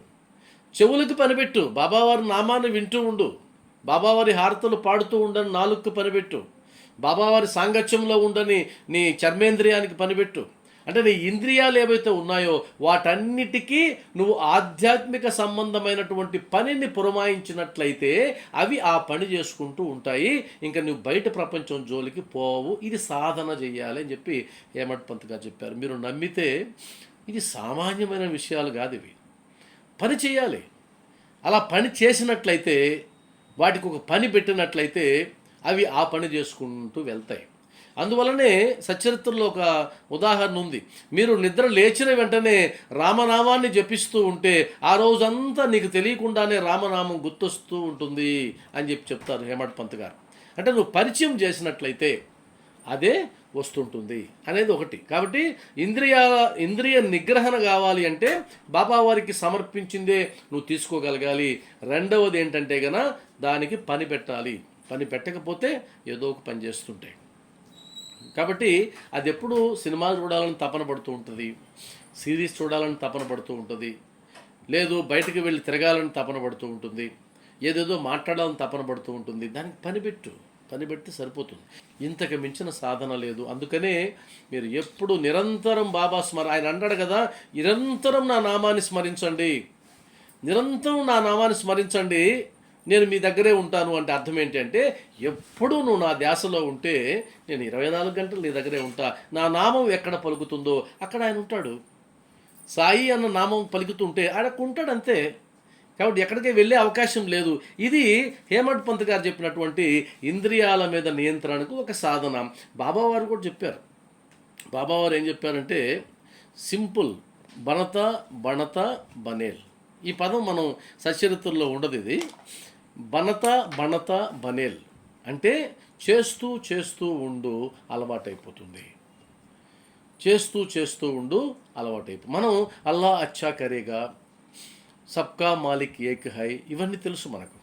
చెవులకి పనిపెట్టు, బాబావారి నామాన్ని వింటూ ఉండు, బాబావారి హారతలు పాడుతూ ఉండని నాలుగుకి పనిపెట్టు, బాబావారి సాంగత్యంలో ఉండని నీ చర్మేంద్రియానికి పనిపెట్టు. అంటే నీ ఇంద్రియాలు ఏవైతే ఉన్నాయో వాటన్నిటికీ నువ్వు ఆధ్యాత్మిక సంబంధమైనటువంటి పనిని పురమాయించినట్లయితే అవి ఆ పని చేసుకుంటూ ఉంటాయి. ఇంకా నువ్వు బయట ప్రపంచం జోలికి పోవు. ఇది సాధన చెయ్యాలి అని చెప్పి హేమట్ పంత్ గారు చెప్పారు. మీరు నమ్మితే ఇది సామాన్యమైన విషయాలు కాదు, ఇవి పని చేయాలి. అలా పని చేసినట్లయితే, వాటికి ఒక పని పెట్టినట్లయితే అవి ఆ పని చేసుకుంటూ వెళ్తాయి. అందువలనే సచరిత్రలో ఒక ఉదాహరణ ఉంది. మీరు నిద్ర లేచిన వెంటనే రామనామాన్ని జపిస్తూ ఉంటే ఆ రోజంతా నీకు తెలియకుండానే రామనామం గుర్తొస్తూ ఉంటుంది అని చెప్పి చెప్తారు హేమట్ పంత్ గారు. అంటే నువ్వు పరిచయం చేసినట్లయితే అదే వస్తుంటుంది అనేది ఒకటి. కాబట్టి ఇంద్రియ నిగ్రహణ కావాలి అంటే బాబావారికి సమర్పించిందే నువ్వు తీసుకోగలగాలి. రెండవది ఏంటంటే గన దానికి పని పెట్టాలి. పని పెట్టకపోతే ఏదో ఒక పని చేస్తుంటాయి. కాబట్టి అది ఎప్పుడు సినిమాలు చూడాలని తపన పడుతూ ఉంటుంది, సిరీస్ చూడాలని తపన పడుతూ ఉంటుంది, లేదు బయటికి వెళ్ళి తిరగాలని తపన పడుతూ ఉంటుంది, ఏదేదో మాట్లాడాలని తపన పడుతూ ఉంటుంది. దానికి పని పెడితే సరిపోతుంది. ఇంతకు మించిన సాధన లేదు. అందుకనే మీరు ఎప్పుడు నిరంతరం బాబా ఆయన అంటాడు కదా, నిరంతరం నా నామాన్ని స్మరించండి, నిరంతరం నా నామాన్ని స్మరించండి, నేను మీ దగ్గరే ఉంటాను. అంటే అర్థం ఏంటి అంటే, ఎప్పుడు నువ్వు నా ధ్యాసలో ఉంటే నేను 24 గంటలు నీ దగ్గరే ఉంటా. నా నామం ఎక్కడ పలుకుతుందో అక్కడ ఆయన ఉంటాడు. సాయి అన్న నామం పలుకుతుంటే ఆయన ఉంటాడు, అంతే. కాబట్టి ఎక్కడికి వెళ్ళే అవకాశం లేదు. ఇది హేమట్ పంత్ గారు చెప్పినటువంటి ఇంద్రియాల మీద నియంత్రణకు ఒక సాధన. బాబావారు కూడా చెప్పారు. బాబావారు ఏం చెప్పారంటే, సింపుల్, బణత బనేల్. ఈ పదం మనం సచరిత్రలో ఉండదు. ఇది బణత బనేల్ అంటే చేస్తూ ఉండు అలవాటైపోతుంది. చేస్తూ ఉండు అలవాటైపోతుంది. మనం అల్లా అచ్చా కరేగా, సబ్కా మాలిక్ ఏక్ హై, ఇవన్నీ తెలుసు మనకు.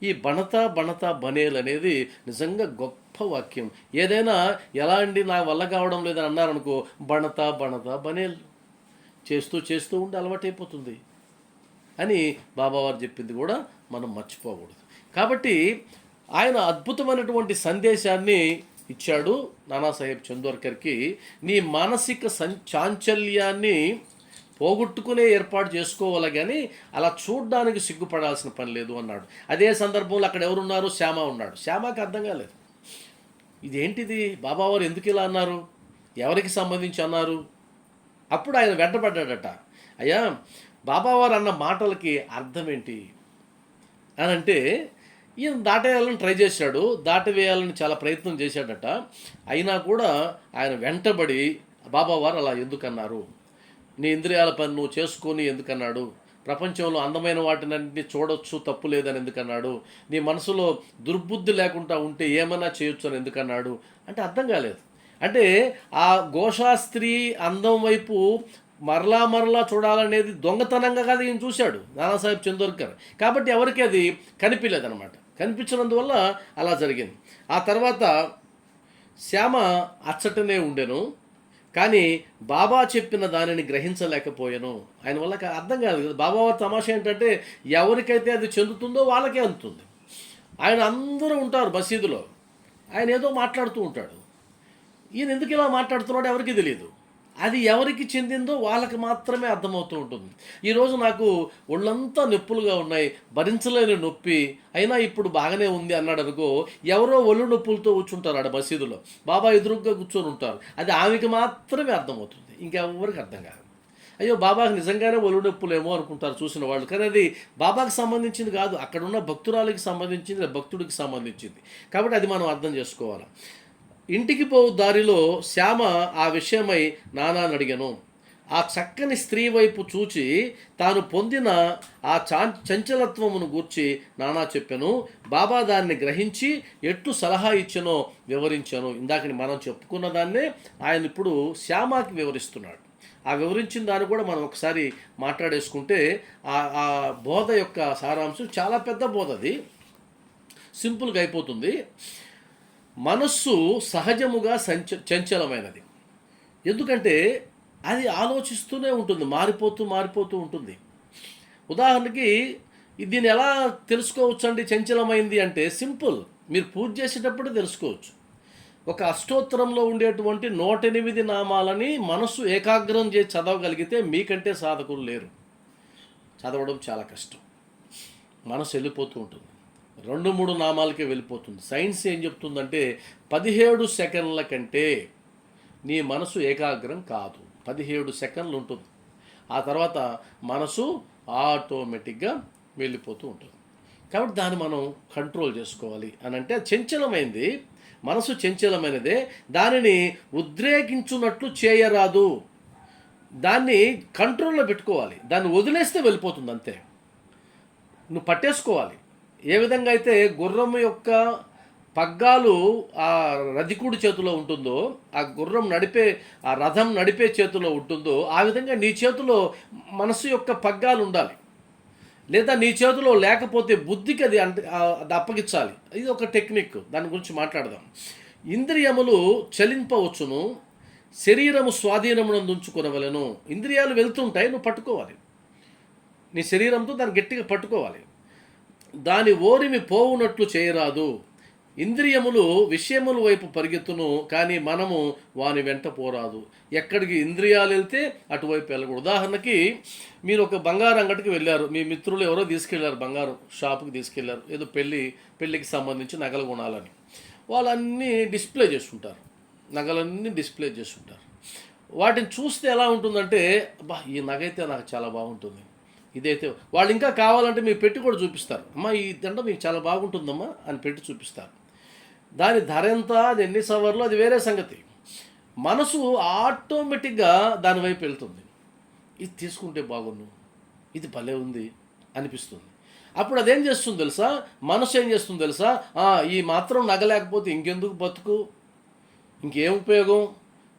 ఈ బణత బనేల్ అనేది నిజంగా గొప్ప వాక్యం. ఏదైనా ఎలా అండి నా వల్ల కావడం లేదని అన్నారనుకో, బణత బనేల్, చేస్తూ ఉండి అలవాటైపోతుంది అని బాబావారు చెప్పింది కూడా మనం మర్చిపోకూడదు. కాబట్టి ఆయన అద్భుతమైనటువంటి సందేశాన్ని ఇచ్చాడు నానాసాహెబ్ చందోర్కర్కి. నీ మానసిక చాంచల్యాన్ని పోగొట్టుకునే ఏర్పాటు చేసుకోవాలి, కానీ అలా చూడ్డానికి సిగ్గుపడాల్సిన పని లేదు అన్నాడు. అదే సందర్భంలో అక్కడ ఎవరున్నారు? శ్యామ ఉన్నాడు. శ్యామకి అర్థం కాలేదు, ఇదేంటిది, బాబావారు ఎందుకు ఇలా అన్నారు, ఎవరికి సంబంధించి అన్నారు. అప్పుడు ఆయన వెంటపడ్డాడట, అయ్యా బాబావారు అన్న మాటలకి అర్థం ఏంటి అని అంటే, ఈయన దాటేయాలని ట్రై చేశాడు, దాటవేయాలని చాలా ప్రయత్నం చేశాడట. అయినా కూడా ఆయన వెంటబడి బాబావారు అలా ఎందుకన్నారు, నీ ఇంద్రియాల పని నువ్వు చేసుకొని ఎందుకన్నాడు, ప్రపంచంలో అందమైన వాటినన్నింటినీ చూడొచ్చు తప్పు లేదని ఎందుకన్నాడు, నీ మనసులో దుర్బుద్ధి లేకుండా ఉంటే ఏమైనా చేయొచ్చు అని ఎందుకన్నాడు అంటే అర్థం కాలేదు. అంటే ఆ గోషాస్త్రీ అందం వైపు మరలా చూడాలనేది దొంగతనంగా కాదు ఈయన చూశాడు నానాసాహెబ్ చందోర్కర్. కాబట్టి ఎవరికి అది కనిపించలేదన్నమాట. కనిపించినందువల్ల అలా జరిగింది. ఆ తర్వాత శ్యామ అచ్చటనే ఉండెను, కానీ బాబా చెప్పిన దానిని గ్రహించలేకపోయాను. ఆయన వల్ల అర్థం కాదు కదా. బాబావారి తమాషా ఏంటంటే, ఎవరికైతే అది చెందుతుందో వాళ్ళకే అందుతుంది. ఆయన అందరూ ఉంటారు మసీదులో, ఆయన ఏదో మాట్లాడుతూ ఉంటాడు, ఈయన ఎందుకు ఇలా మాట్లాడుతున్నాడో ఎవరికి తెలియదు. అది ఎవరికి చెందిందో వాళ్ళకి మాత్రమే అర్థమవుతూ ఉంటుంది. ఈరోజు నాకు ఒళ్ళంతా నొప్పులుగా ఉన్నాయి, భరించలేని నొప్పి, అయినా ఇప్పుడు బాగానే ఉంది అన్నాడు అనుకో, ఎవరో ఒళ్ళు నొప్పులతో కూర్చుంటారు ఆడ మసీదులో, బాబా ఎదురుగ్గా కూర్చొని ఉంటారు. అది ఆమెకి మాత్రమే అర్థమవుతుంది, ఇంకెవరికి అర్థం కాదు. అయ్యో బాబాకి నిజంగానే ఒళ్ళు నొప్పులేమో అనుకుంటారు చూసిన వాళ్ళు, కానీ అది బాబాకి సంబంధించింది కాదు, అక్కడున్న భక్తురాలికి సంబంధించింది, భక్తుడికి సంబంధించింది. కాబట్టి అది మనం అర్థం చేసుకోవాలి. ఇంటికి పోవు దారిలో శ్యామ ఆ విషయమై నానాని అడిగాను. ఆ చక్కని స్త్రీ వైపు చూచి తాను పొందిన ఆ చంచలత్వమును గూర్చి నానా చెప్పాను. బాబా దాన్ని గ్రహించి ఎట్లు సలహా ఇచ్చానో వివరించాను. ఇందాకని మనం చెప్పుకున్న దాన్నే ఆయన ఇప్పుడు శ్యామకి వివరిస్తున్నాడు. ఆ వివరించిన దాన్ని కూడా మనం ఒకసారి మాట్లాడేసుకుంటే ఆ బోధ యొక్క సారాంశం చాలా పెద్ద బోధ, అది సింపుల్గా అయిపోతుంది. మనస్సు సహజముగా చంచలమైనది. ఎందుకంటే అది ఆలోచిస్తూనే ఉంటుంది, మారిపోతూ ఉంటుంది. ఉదాహరణకి దీన్ని ఎలా తెలుసుకోవచ్చు అండి చంచలమైంది అంటే? సింపుల్, మీరు పూజ చేసేటప్పుడు తెలుసుకోవచ్చు. ఒక అష్టోత్తరంలో ఉండేటువంటి 108 నామాలని మనస్సు ఏకాగ్రం చేసి చదవగలిగితే మీకంటే సాధకులు లేరు. చదవడం చాలా కష్టం, మనసు వెళ్ళిపోతూ ఉంటుంది, 2-3 నామాలకే వెళ్ళిపోతుంది. సైన్స్ ఏం చెప్తుందంటే 17 సెకండ్ల కంటే నీ మనసు ఏకాగ్రం కాదు. 17 సెకండ్లు ఉంటుంది, ఆ తర్వాత మనసు ఆటోమేటిక్గా వెళ్ళిపోతూ ఉంటుంది. కాబట్టి దాన్ని మనం కంట్రోల్ చేసుకోవాలి అని అంటే, చంచలమైంది మనసు, చంచలమైనదే, దానిని ఉద్రేకించున్నట్లు చేయరాదు, దాన్ని కంట్రోల్లో పెట్టుకోవాలి. దాన్ని వదిలేస్తే వెళ్ళిపోతుంది అంతే. నువ్వు పట్టేసుకోవాలి. ఏ విధంగా అయితే గుర్రం యొక్క పగ్గాలు ఆ రధికుడి చేతిలో ఉంటుందో, ఆ గుర్రం నడిపే, ఆ రథం నడిపే చేతిలో ఉంటుందో, ఆ విధంగా నీ చేతిలో మనసు యొక్క పగ్గాలు ఉండాలి. లేదా నీ చేతిలో లేకపోతే బుద్ధికి అది అప్పగించాలి. ఇది ఒక టెక్నిక్, దాని గురించి మాట్లాడదాం. ఇంద్రియములు చలింపవచ్చును, శరీరము స్వాధీనమునందు ఉంచుకొనవలెను. ఇంద్రియాలు వెళ్తుంటాయి, నువ్వు పట్టుకోవాలి. నీ శరీరంతో దాన్ని గట్టిగా పట్టుకోవాలి. దాని ఓరిమి పోవునట్లు చేయరాదు. ఇంద్రియములు విషయముల వైపు పరిగెత్తును, కానీ మనము వాని వెంట పోరాదు. ఎక్కడికి ఇంద్రియాలు వెళ్తే అటువైపు వెళ్ళకూడదు. ఉదాహరణకి మీరు ఒక బంగారం అంగడికి వెళ్ళారు, మీ మిత్రులు ఎవరో తీసుకెళ్లారు, బంగారం షాపుకి తీసుకెళ్లారు, ఏదో పెళ్ళికి సంబంధించి నగలు కొనాలని. వాళ్ళన్నీ డిస్ప్లే చేస్తుంటారు, నగలన్నీ డిస్ప్లే చేస్తుంటారు. వాటిని చూస్తే ఎలా ఉంటుందంటే, బా ఈ నగ అయితే నాకు చాలా బాగుంటుంది, ఇదైతే, వాళ్ళు ఇంకా కావాలంటే మీకు పెట్టి కూడా చూపిస్తారు, అమ్మా ఈ దండ మీకు చాలా బాగుంటుందమ్మా అని పెట్టి చూపిస్తారు. దాని ధర ఎంత, అది ఎన్ని సవర్లు, అది వేరే సంగతి. మనసు ఆటోమేటిక్గా దాని వైపు వెళ్తుంది. ఇది తీసుకుంటే బాగుండు, ఇది భలే ఉంది అనిపిస్తుంది. అప్పుడు అదేం చేస్తుంది తెలుసా, మనసు ఏం చేస్తుంది తెలుసా, ఈ మాత్రం నగ లేకపోతే ఇంకెందుకు బతుకు, ఇంకేం ఉపయోగం,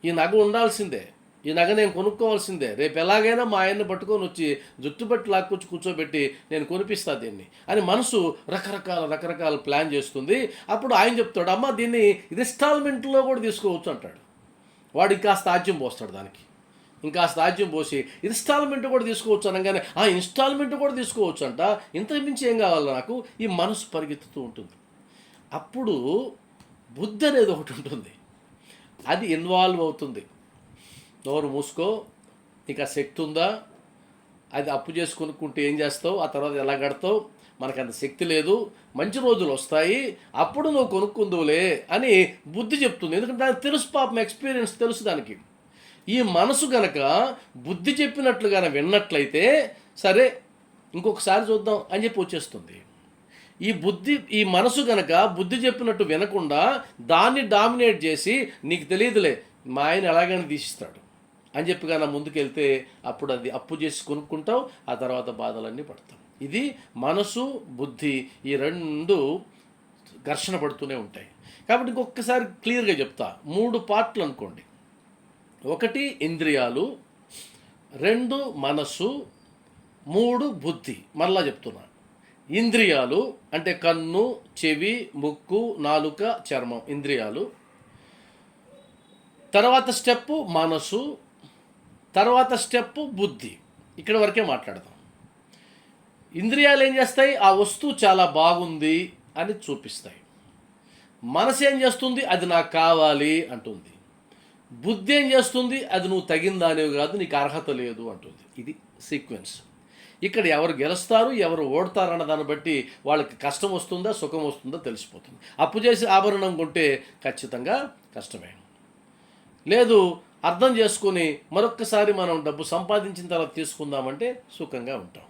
ఈ నగ ఉండాల్సిందే, ఈ నగ నేను కొనుక్కోవాల్సిందే, రేపు ఎలాగైనా మా ఆయన్ని పట్టుకొని వచ్చి జుట్టు పట్టి లాక్కొచ్చి కూర్చోబెట్టి నేను కొనిపిస్తా దీన్ని అని మనసు రకరకాల ప్లాన్ చేస్తుంది. అప్పుడు ఆయన చెప్తాడు, అమ్మ దీన్ని ఇన్స్టాల్మెంట్లో కూడా తీసుకోవచ్చు అంటాడు. వాడు ఇంకాస్త ఆజ్యం పోస్తాడు, దానికి ఇంకాస్త ఆజ్యం పోసి ఇన్స్టాల్మెంట్ కూడా తీసుకోవచ్చు అనగానే, ఇన్స్టాల్మెంట్ కూడా తీసుకోవచ్చు అంట, ఇంతకు మించి ఏం కావాలి నాకు, ఈ మనసు పరిగెత్తుతూ ఉంటుంది. అప్పుడు బుద్ధి అనేది ఒకటి ఉంటుంది, అది ఇన్వాల్వ్ అవుతుంది. నోరు మూసుకో, నీకు ఆ శక్తి ఉందా, అది అప్పు చేసి కొనుక్కుంటే ఏం చేస్తావు, ఆ తర్వాత ఎలా కడతావు, మనకు అంత శక్తి లేదు, మంచి రోజులు వస్తాయి, అప్పుడు నువ్వు కొనుక్కుందువులే అని బుద్ధి చెప్తుంది. ఎందుకంటే దానికి తెలుసు, పాపం ఎక్స్పీరియన్స్ తెలుసు దానికి. ఈ మనసు గనక బుద్ధి చెప్పినట్లుగా విన్నట్లయితే సరే ఇంకొకసారి చూద్దాం అని చెప్పి వచ్చేస్తుంది. ఈ మనసు గనక బుద్ధి చెప్పినట్టు వినకుండా దాన్ని డామినేట్ చేసి, నీకు తెలియదులే మా ఆయన ఎలాగైనా తీసిస్తాడు అని చెప్పి కానీ ముందుకెళ్తే అప్పుడు అది అప్పు చేసి కొనుక్కుంటావు, ఆ తర్వాత బాధలన్నీ పడతాం. ఇది మనసు బుద్ధి, ఈ రెండు ఘర్షణ పడుతూనే ఉంటాయి. కాబట్టి ఇంకొకసారి క్లియర్గా చెప్తా, 3 పార్ట్లు అనుకోండి. 1 ఇంద్రియాలు, 2 మనస్సు, 3 బుద్ధి. మరలా చెప్తున్నా, ఇంద్రియాలు అంటే కన్ను, చెవి, ముక్కు, నాలుక, చర్మం, ఇంద్రియాలు. తర్వాత స్టెప్పు మనసు, తర్వాత స్టెప్పు బుద్ధి. ఇక్కడ వరకే మాట్లాడదాం. ఇంద్రియాలు ఏం చేస్తాయి, ఆ వస్తువు చాలా బాగుంది అని చూపిస్తాయి. మనసు ఏం చేస్తుంది, అది నాకు కావాలి అంటుంది. బుద్ధి ఏం చేస్తుంది, అది నువ్వు తగిందానేవి కాదు, నీకు అర్హత లేదు అంటుంది. ఇది సీక్వెన్స్. ఇక్కడ ఎవరు గెలుస్తారు ఎవరు ఓడతారన్న దాన్ని బట్టి వాళ్ళకి కష్టం వస్తుందా సుఖం వస్తుందా తెలిసిపోతుంది. అప్పు చేసి ఆభరణం కొంటే ఖచ్చితంగా కష్టమే. లేదు, అర్థం చేసుకొని మరొక్కసారి మనం డబ్బు సంపాదించిన తర్వాత తీసుకుందామంటే సుఖంగా ఉంటాం.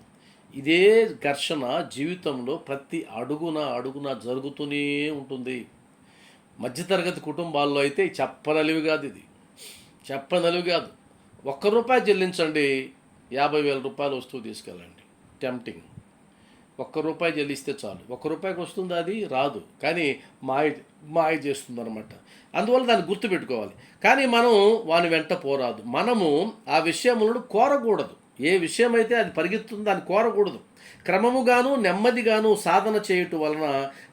ఇదే ఘర్షణ జీవితంలో ప్రతి అడుగున జరుగుతూనే ఉంటుంది. మధ్యతరగతి కుటుంబాల్లో అయితే చెప్పనలివి కాదు, ఇది చెప్పనలివి కాదు. ₹1 చెల్లించండి, 50,000 రూపాయలు వస్తువు తీసుకెళ్ళండి. టెంప్టింగ్. ₹1 చెల్లిస్తే చాలు. ₹1 వస్తుందా? అది రాదు, కానీ మాయ చేస్తుంది అనమాట. అందువల్ల దాన్ని గుర్తుపెట్టుకోవాలి. కానీ మనం వాని వెంట పోరాదు. మనము ఆ విషయములను కోరకూడదు. ఏ విషయమైతే అది పరిగెత్తుందో దాన్ని కోరకూడదు. క్రమముగాను నెమ్మదిగాను సాధన చేయటం వలన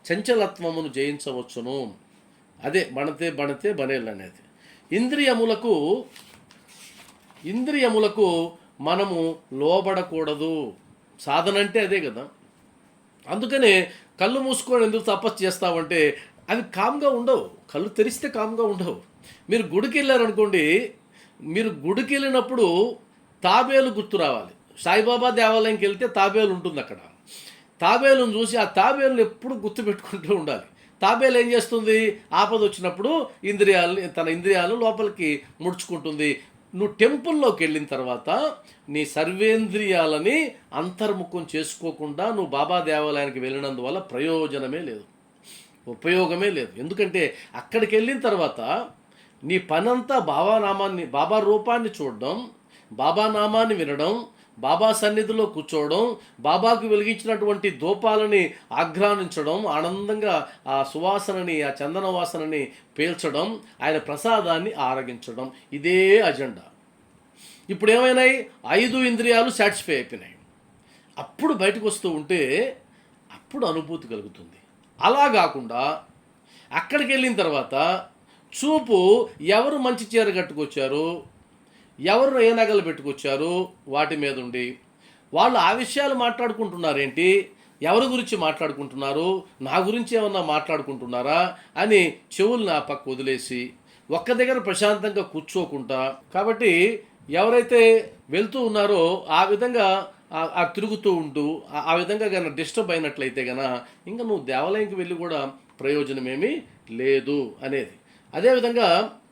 చంచలత్వమును జయించవచ్చును. అదే బణతే బనేళ్ళు అనేది. ఇంద్రియములకు మనము లోబడకూడదు. సాధన అంటే అదే కదా. అందుకనే కళ్ళు మూసుకొని ఎందుకు తపస్సు చేస్తామంటే అవి కామ్గా ఉండవు. కళ్ళు తెరిస్తే కామ్గా ఉండవు. మీరు గుడికి వెళ్ళారనుకోండి, మీరు గుడికి వెళ్ళినప్పుడు తాబేలు గుర్తు రావాలి. సాయిబాబా దేవాలయంకి వెళ్తే తాబేలు ఉంటుంది అక్కడ. తాబేలును చూసి ఆ తాబేలును ఎప్పుడు గుర్తుపెట్టుకుంటూ ఉండాలి. తాబేలు ఏం చేస్తుంది? ఆపద వచ్చినప్పుడు తన ఇంద్రియాలు లోపలికి ముడుచుకుంటుంది. నువ్వు టెంపుల్లోకి వెళ్ళిన తర్వాత నీ సర్వేంద్రియాలని అంతర్ముఖం చేసుకోకుండా నువ్వు బాబా దేవాలయానికి వెళ్ళినందువల్ల ప్రయోజనమే లేదు, ఉపయోగమే లేదు. ఎందుకంటే అక్కడికి వెళ్ళిన తర్వాత నీ పనంతా బాబా రూపాన్ని చూడడం, బాబా నామాన్ని వినడం, బాబా సన్నిధిలో కూర్చోవడం, బాబాకు వెలిగించినటువంటి దూపాలని ఆఘ్రానించడం, ఆనందంగా ఆ సువాసనని ఆ చందన వాసనని పీల్చడం, ఆయన ప్రసాదాన్ని ఆరగించడం, ఇదే అజెండా. ఇప్పుడు ఏమైనాయి? 5 ఇంద్రియాలు సాటిస్ఫై అయిపోయినాయి. అప్పుడు బయటకు వస్తూ ఉంటే అప్పుడు అనుభూతి కలుగుతుంది. అలా కాకుండా అక్కడికి వెళ్ళిన తర్వాత చూపు ఎవరు మంచి చీర కట్టుకొచ్చారు, ఎవరు ఏ నగలు పెట్టుకొచ్చారు వాటి మీద ఉండి వాళ్ళు ఆ విషయాలు మాట్లాడుకుంటున్నారేంటి, ఎవరి గురించి మాట్లాడుకుంటున్నారు, నా గురించి ఏమన్నా మాట్లాడుకుంటున్నారా అని చెవులు నా పక్క వదిలేసి ఒక్క దగ్గర ప్రశాంతంగా కూర్చోకుండా, కాబట్టి ఎవరైతే వెళ్తూ ఉన్నారో ఆ విధంగా తిరుగుతూ ఉంటూ ఆ విధంగా కన్నా డిస్టర్బ్ అయినట్లయితే కనుక ఇంకా నువ్వు దేవాలయంకి వెళ్ళి కూడా ప్రయోజనమేమీ లేదు అనేది. అదేవిధంగా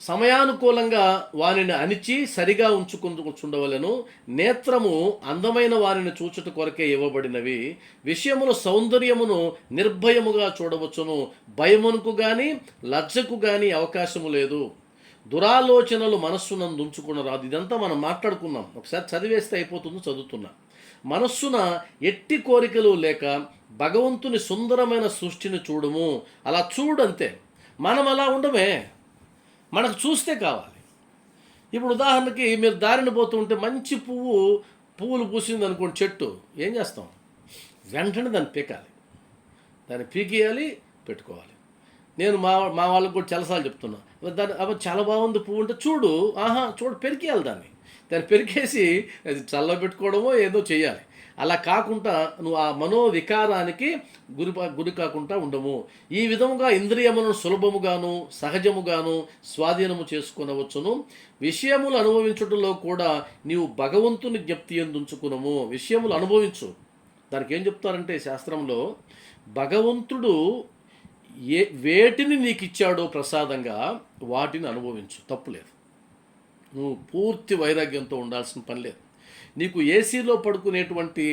సమయానుకూలంగా వానిని అణిచి సరిగా ఉంచుకుంటుండవలను. నేత్రము అందమైన వారిని చూచుట కొరకే ఇవ్వబడినవి. విషయముల సౌందర్యమును నిర్భయముగా చూడవచ్చును. భయమునకు కానీ లజ్జకు కానీ అవకాశము లేదు. దురాలోచనలు మనస్సునందు ఉంచుకునరాదు. ఇదంతా మనం మాట్లాడుకున్నాం, ఒకసారి చదివేస్తే అయిపోతుందో చదువుతున్నా. మనస్సున ఎట్టి కోరికలు లేక భగవంతుని సుందరమైన సృష్టిని చూడము. అలా చూడంతే. మనం అలా ఉండమే, మనకు చూస్తే కావాలి. ఇప్పుడు ఉదాహరణకి మీరు దారిన పోతూ ఉంటే మంచి పువ్వులు పూసింది అనుకోండి చెట్టు, ఏం చేస్తాం? వెంటనే దాన్ని పీకాలి, దాన్ని పీకేయాలి, పెట్టుకోవాలి. నేను మా వాళ్ళకి కూడా చాలాసార్లు చెప్తున్నా, దాన్ని చాలా బాగుంది పువ్వు అంటే చూడు పెరికేయాలి, దాన్ని పెరికేసి అది చల్లబెట్టుకోవడమో ఏదో చేయాలి. అలా కాకుండా నువ్వు ఆ మనోవికారానికి గురి కాకుండా ఉండము. ఈ విధముగా ఇంద్రియములను సులభముగాను సహజముగాను స్వాధీనము చేసుకునవచ్చును. విషయములు అనుభవించుటలో కూడా నీవు భగవంతుని జ్ఞప్తి ఎందుంచుకునము. విషయములు అనుభవించు. దానికి ఏం చెప్తారంటే శాస్త్రంలో, భగవంతుడు వేటిని నీకు ఇచ్చాడో ప్రసాదంగా వాటిని అనుభవించు, తప్పులేదు. నువ్వు పూర్తి వైరాగ్యంతో ఉండాల్సిన పని లేదు. నీకు ఏసీలో పడుకునేటువంటి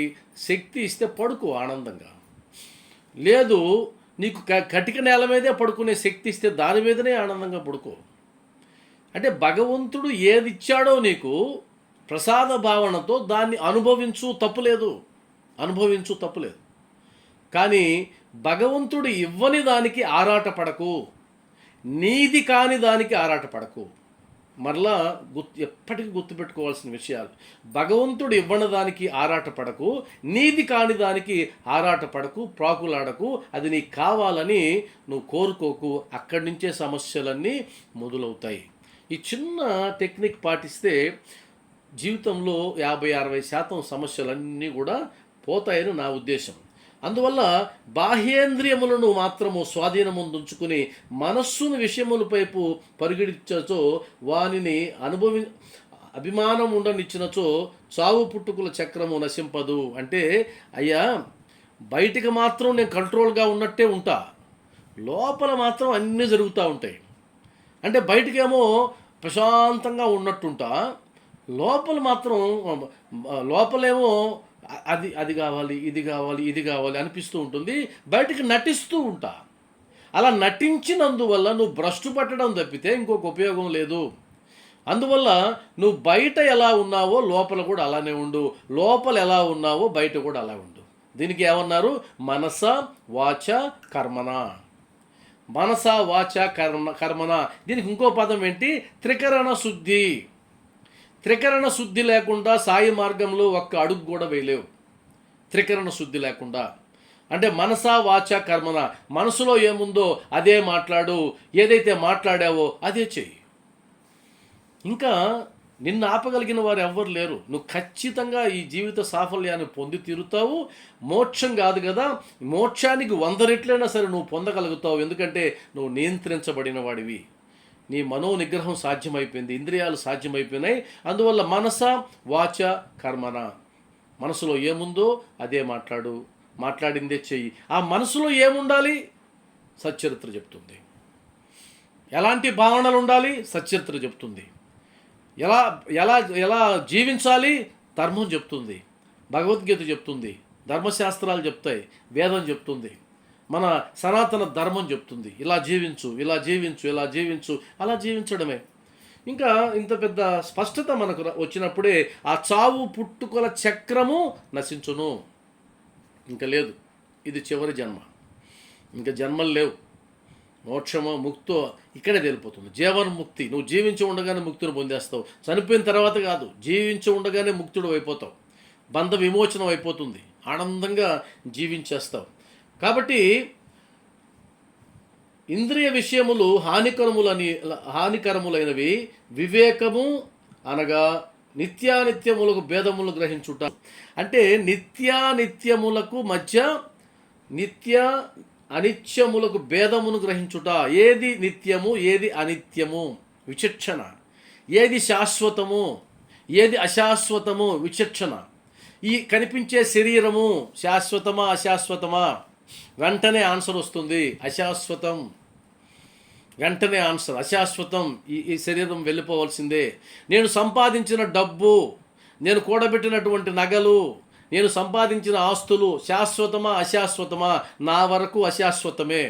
శక్తి ఇస్తే పడుకో ఆనందంగా. లేదు, నీకు కటిక నేల మీదే పడుకునే శక్తి ఇస్తే దాని మీదనే ఆనందంగా పడుకో. అంటే భగవంతుడు ఏది ఇచ్చాడో నీకు ప్రసాద భావనతో దాన్ని అనుభవించు, తప్పులేదు. కానీ భగవంతుడు ఇవ్వని దానికి ఆరాటపడకు, నీది కాని దానికి ఆరాటపడకు. మరలా ఎప్పటికీ గుర్తుపెట్టుకోవాల్సిన విషయాలు. భగవంతుడు ఇవ్వని దానికి ఆరాటపడకు, నీది కాని దానికి ఆరాటపడకు, ప్రాకులాడకు. అది నీకు కావాలని నువ్వు కోరుకోకు. అక్కడి నుంచే సమస్యలన్నీ మొదలవుతాయి. ఈ చిన్న టెక్నిక్ పాటిస్తే జీవితంలో 50-60% సమస్యలన్నీ కూడా పోతాయని నా ఉద్దేశం. అందువల్ల బాహ్యేంద్రియములను మాత్రము స్వాధీనముందుంచుకుని మనస్సును విషయములపైపు పరిగెడించచో వానిని అభిమానం ఉండనిచ్చినచో చావు పుట్టుకుల చక్రము నశింపదు. అంటే అయ్యా, బయటికి మాత్రం నేను కంట్రోల్గా ఉన్నట్టే ఉంటా, లోపల మాత్రం అన్నీ జరుగుతూ ఉంటాయి. అంటే బయటికేమో ప్రశాంతంగా ఉన్నట్టుంటా, లోపలేమో అది కావాలి, ఇది కావాలి, ఇది కావాలి అనిపిస్తూ ఉంటుంది. బయటికి నటిస్తూ ఉంటా. అలా నటించినందువల్ల నువ్వు భ్రష్టు పట్టడం తప్పితే ఇంకొక ఉపయోగం లేదు. అందువల్ల నువ్వు బయట ఎలా ఉన్నావో లోపల కూడా అలానే ఉండు, లోపల ఎలా ఉన్నావో బయట కూడా అలా ఉండు. దీనికి ఏమన్నారు? మనస వాచ కర్మణ. మనస వాచ కర్మణ. దీనికి ఇంకో పదం ఏంటి? త్రికరణ శుద్ధి. త్రికరణ శుద్ధి లేకుండా సాయి మార్గంలో ఒక్క అడుగు కూడా వేయలేవు. త్రికరణ శుద్ధి లేకుండా అంటే మనస వాచ కర్మణ. మనసులో ఏముందో అదే మాట్లాడు, ఏదైతే మాట్లాడావో అదే చెయ్యి. ఇంకా నిన్ను ఆపగలిగిన వారు ఎవ్వరు లేరు. నువ్వు ఖచ్చితంగా ఈ జీవిత సాఫల్యాన్ని పొంది తీరుతావు. మోక్షం కాదు కదా, మోక్షానికి 100 రెట్లైనా సరే నువ్వు పొందగలుగుతావు. ఎందుకంటే నువ్వు నియంత్రించబడిన వాడివి. నీ మనో నిగ్రహం సాధ్యమైపోయింది, ఇంద్రియాలు సాధ్యమైపోయినాయి. అందువల్ల మనస వాచ కర్మణ. మనసులో ఏముందో అదే మాట్లాడు, మాట్లాడిందే చెయ్యి. ఆ మనసులో ఏముండాలి? సచ్చరిత్ర చెప్తుంది. ఎలాంటి భావనలు ఉండాలి? సచ్చరిత్ర చెప్తుంది. ఎలా ఎలా ఎలా జీవించాలి? ధర్మం చెప్తుంది, భగవద్గీత చెప్తుంది, ధర్మశాస్త్రాలు చెప్తాయి, వేదం చెప్తుంది, మన సనాతన ధర్మం చెప్తుంది. ఇలా జీవించు, ఇలా జీవించు, ఇలా జీవించు, అలా జీవించడమే. ఇంకా ఇంత పెద్ద స్పష్టత మనకు వచ్చినప్పుడే ఆ చావు పుట్టుకల చక్రము నశించును. ఇంకా లేదు, ఇది చివరి జన్మ, ఇంకా జన్మలు లేవు. మోక్షమో ముక్తో ఇక్కడే తెలిపోతుంది. జీవన్ముక్తి. నువ్వు జీవించి ఉండగానే ముక్తిని పొందేస్తావు. చనిపోయిన తర్వాత కాదు, జీవించి ఉండగానే ముక్తుడు అయిపోతావు. బంధ విమోచనం అయిపోతుంది, ఆనందంగా జీవించేస్తావు. కాబట్టి ఇంద్రియ విషయములు హానికరములైనవి. వివేకము అనగా నిత్యానిత్యములకు భేదములు గ్రహించుట. అంటే నిత్యానిత్యములకు మధ్య నిత్య అనిత్యములకు భేదమును గ్రహించుట. ఏది నిత్యము, ఏది అనిత్యము విచక్షణ. ఏది శాశ్వతము, ఏది అశాశ్వతము విచక్షణ. ఈ కనిపించే శరీరము శాశ్వతమా అశాశ్వతమా? వెంటనే ఆన్సర్ వస్తుంది, అశాశ్వతం. వెంటనే ఆన్సర్ అశాశ్వతం. ఈ శరీరం వెళ్ళిపోవాల్సిందే. నేను సంపాదించిన డబ్బు, నేను కూడబెట్టినటువంటి నగలు, నేను సంపాదించిన ఆస్తులు శాశ్వతమా అశాశ్వతమా? నా వరకు అశాశ్వతమే,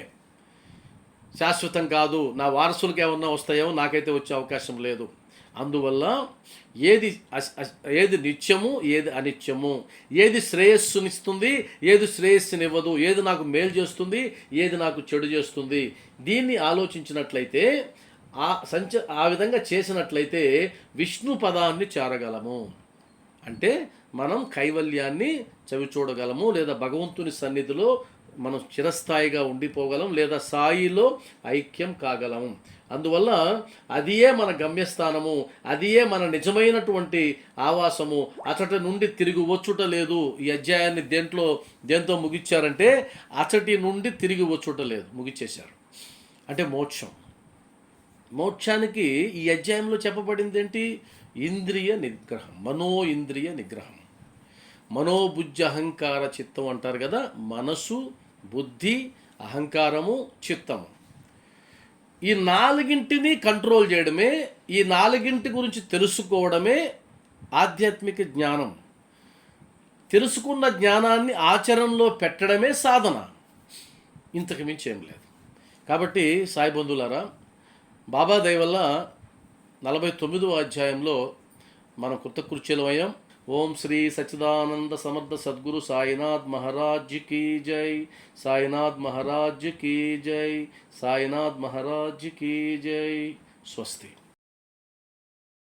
శాశ్వతం కాదు. నా వారసులకు ఏమన్నా వస్తాయో, నాకైతే వచ్చే అవకాశం లేదు. అందువల్ల ఏది నిత్యము, ఏది అనిత్యము, ఏది శ్రేయస్సునిస్తుంది, ఏది శ్రేయస్సునివ్వదు, ఏది నాకు మేలు చేస్తుంది, ఏది నాకు చెడు చేస్తుంది, దీన్ని ఆలోచించినట్లయితే, ఆ విధంగా చేసినట్లయితే విష్ణు పదాన్ని చేరగలము. అంటే మనం కైవల్యాన్ని చవిచూడగలము, లేదా భగవంతుని సన్నిధిలో మనం చిరస్థాయిగా ఉండిపోగలం, లేదా సాయిలో ఐక్యం కాగలము. అందువల్ల అదియే మన గమ్యస్థానము, అదియే మన నిజమైనటువంటి ఆవాసము. అచటి నుండి తిరిగి వచ్చుట లేదు. ఈ అధ్యాయాన్ని దేంతో ముగిచ్చారంటే అచటి నుండి తిరిగి వచ్చుట లేదు, ముగిచ్చేశారు. అంటే మోక్షానికి ఈ అధ్యాయంలో చెప్పబడింది ఏంటి? ఇంద్రియ నిగ్రహం, ఇంద్రియ నిగ్రహం. మనోబుద్ధి అహంకార చిత్తం అంటారు కదా. మనసు, బుద్ధి, అహంకారము, చిత్తము, ఈ 4ంటిని కంట్రోల్ చేయడమే, ఈ 4ంటి గురించి తెలుసుకోవడమే ఆధ్యాత్మిక జ్ఞానం. తెలుసుకున్న జ్ఞానాన్ని ఆచరణలో పెట్టడమే సాధన. ఇంతకు మించి ఏం లేదు. కాబట్టి సాయి బంధువులారా, బాబా దయ వల్ల 49వ అధ్యాయంలో మనం కొత్త కుర్చీలమయ్యాం. ఓం శ్రీ సచ్చిదానంద సమర్థ సద్గురు సాయినాథ్ మహారాజ్ కీ జై, సాయినాథ్ మహారాజ్ కీ జై, సాయినాథ్ మహారాజ్ కీ జై. స్వస్తి.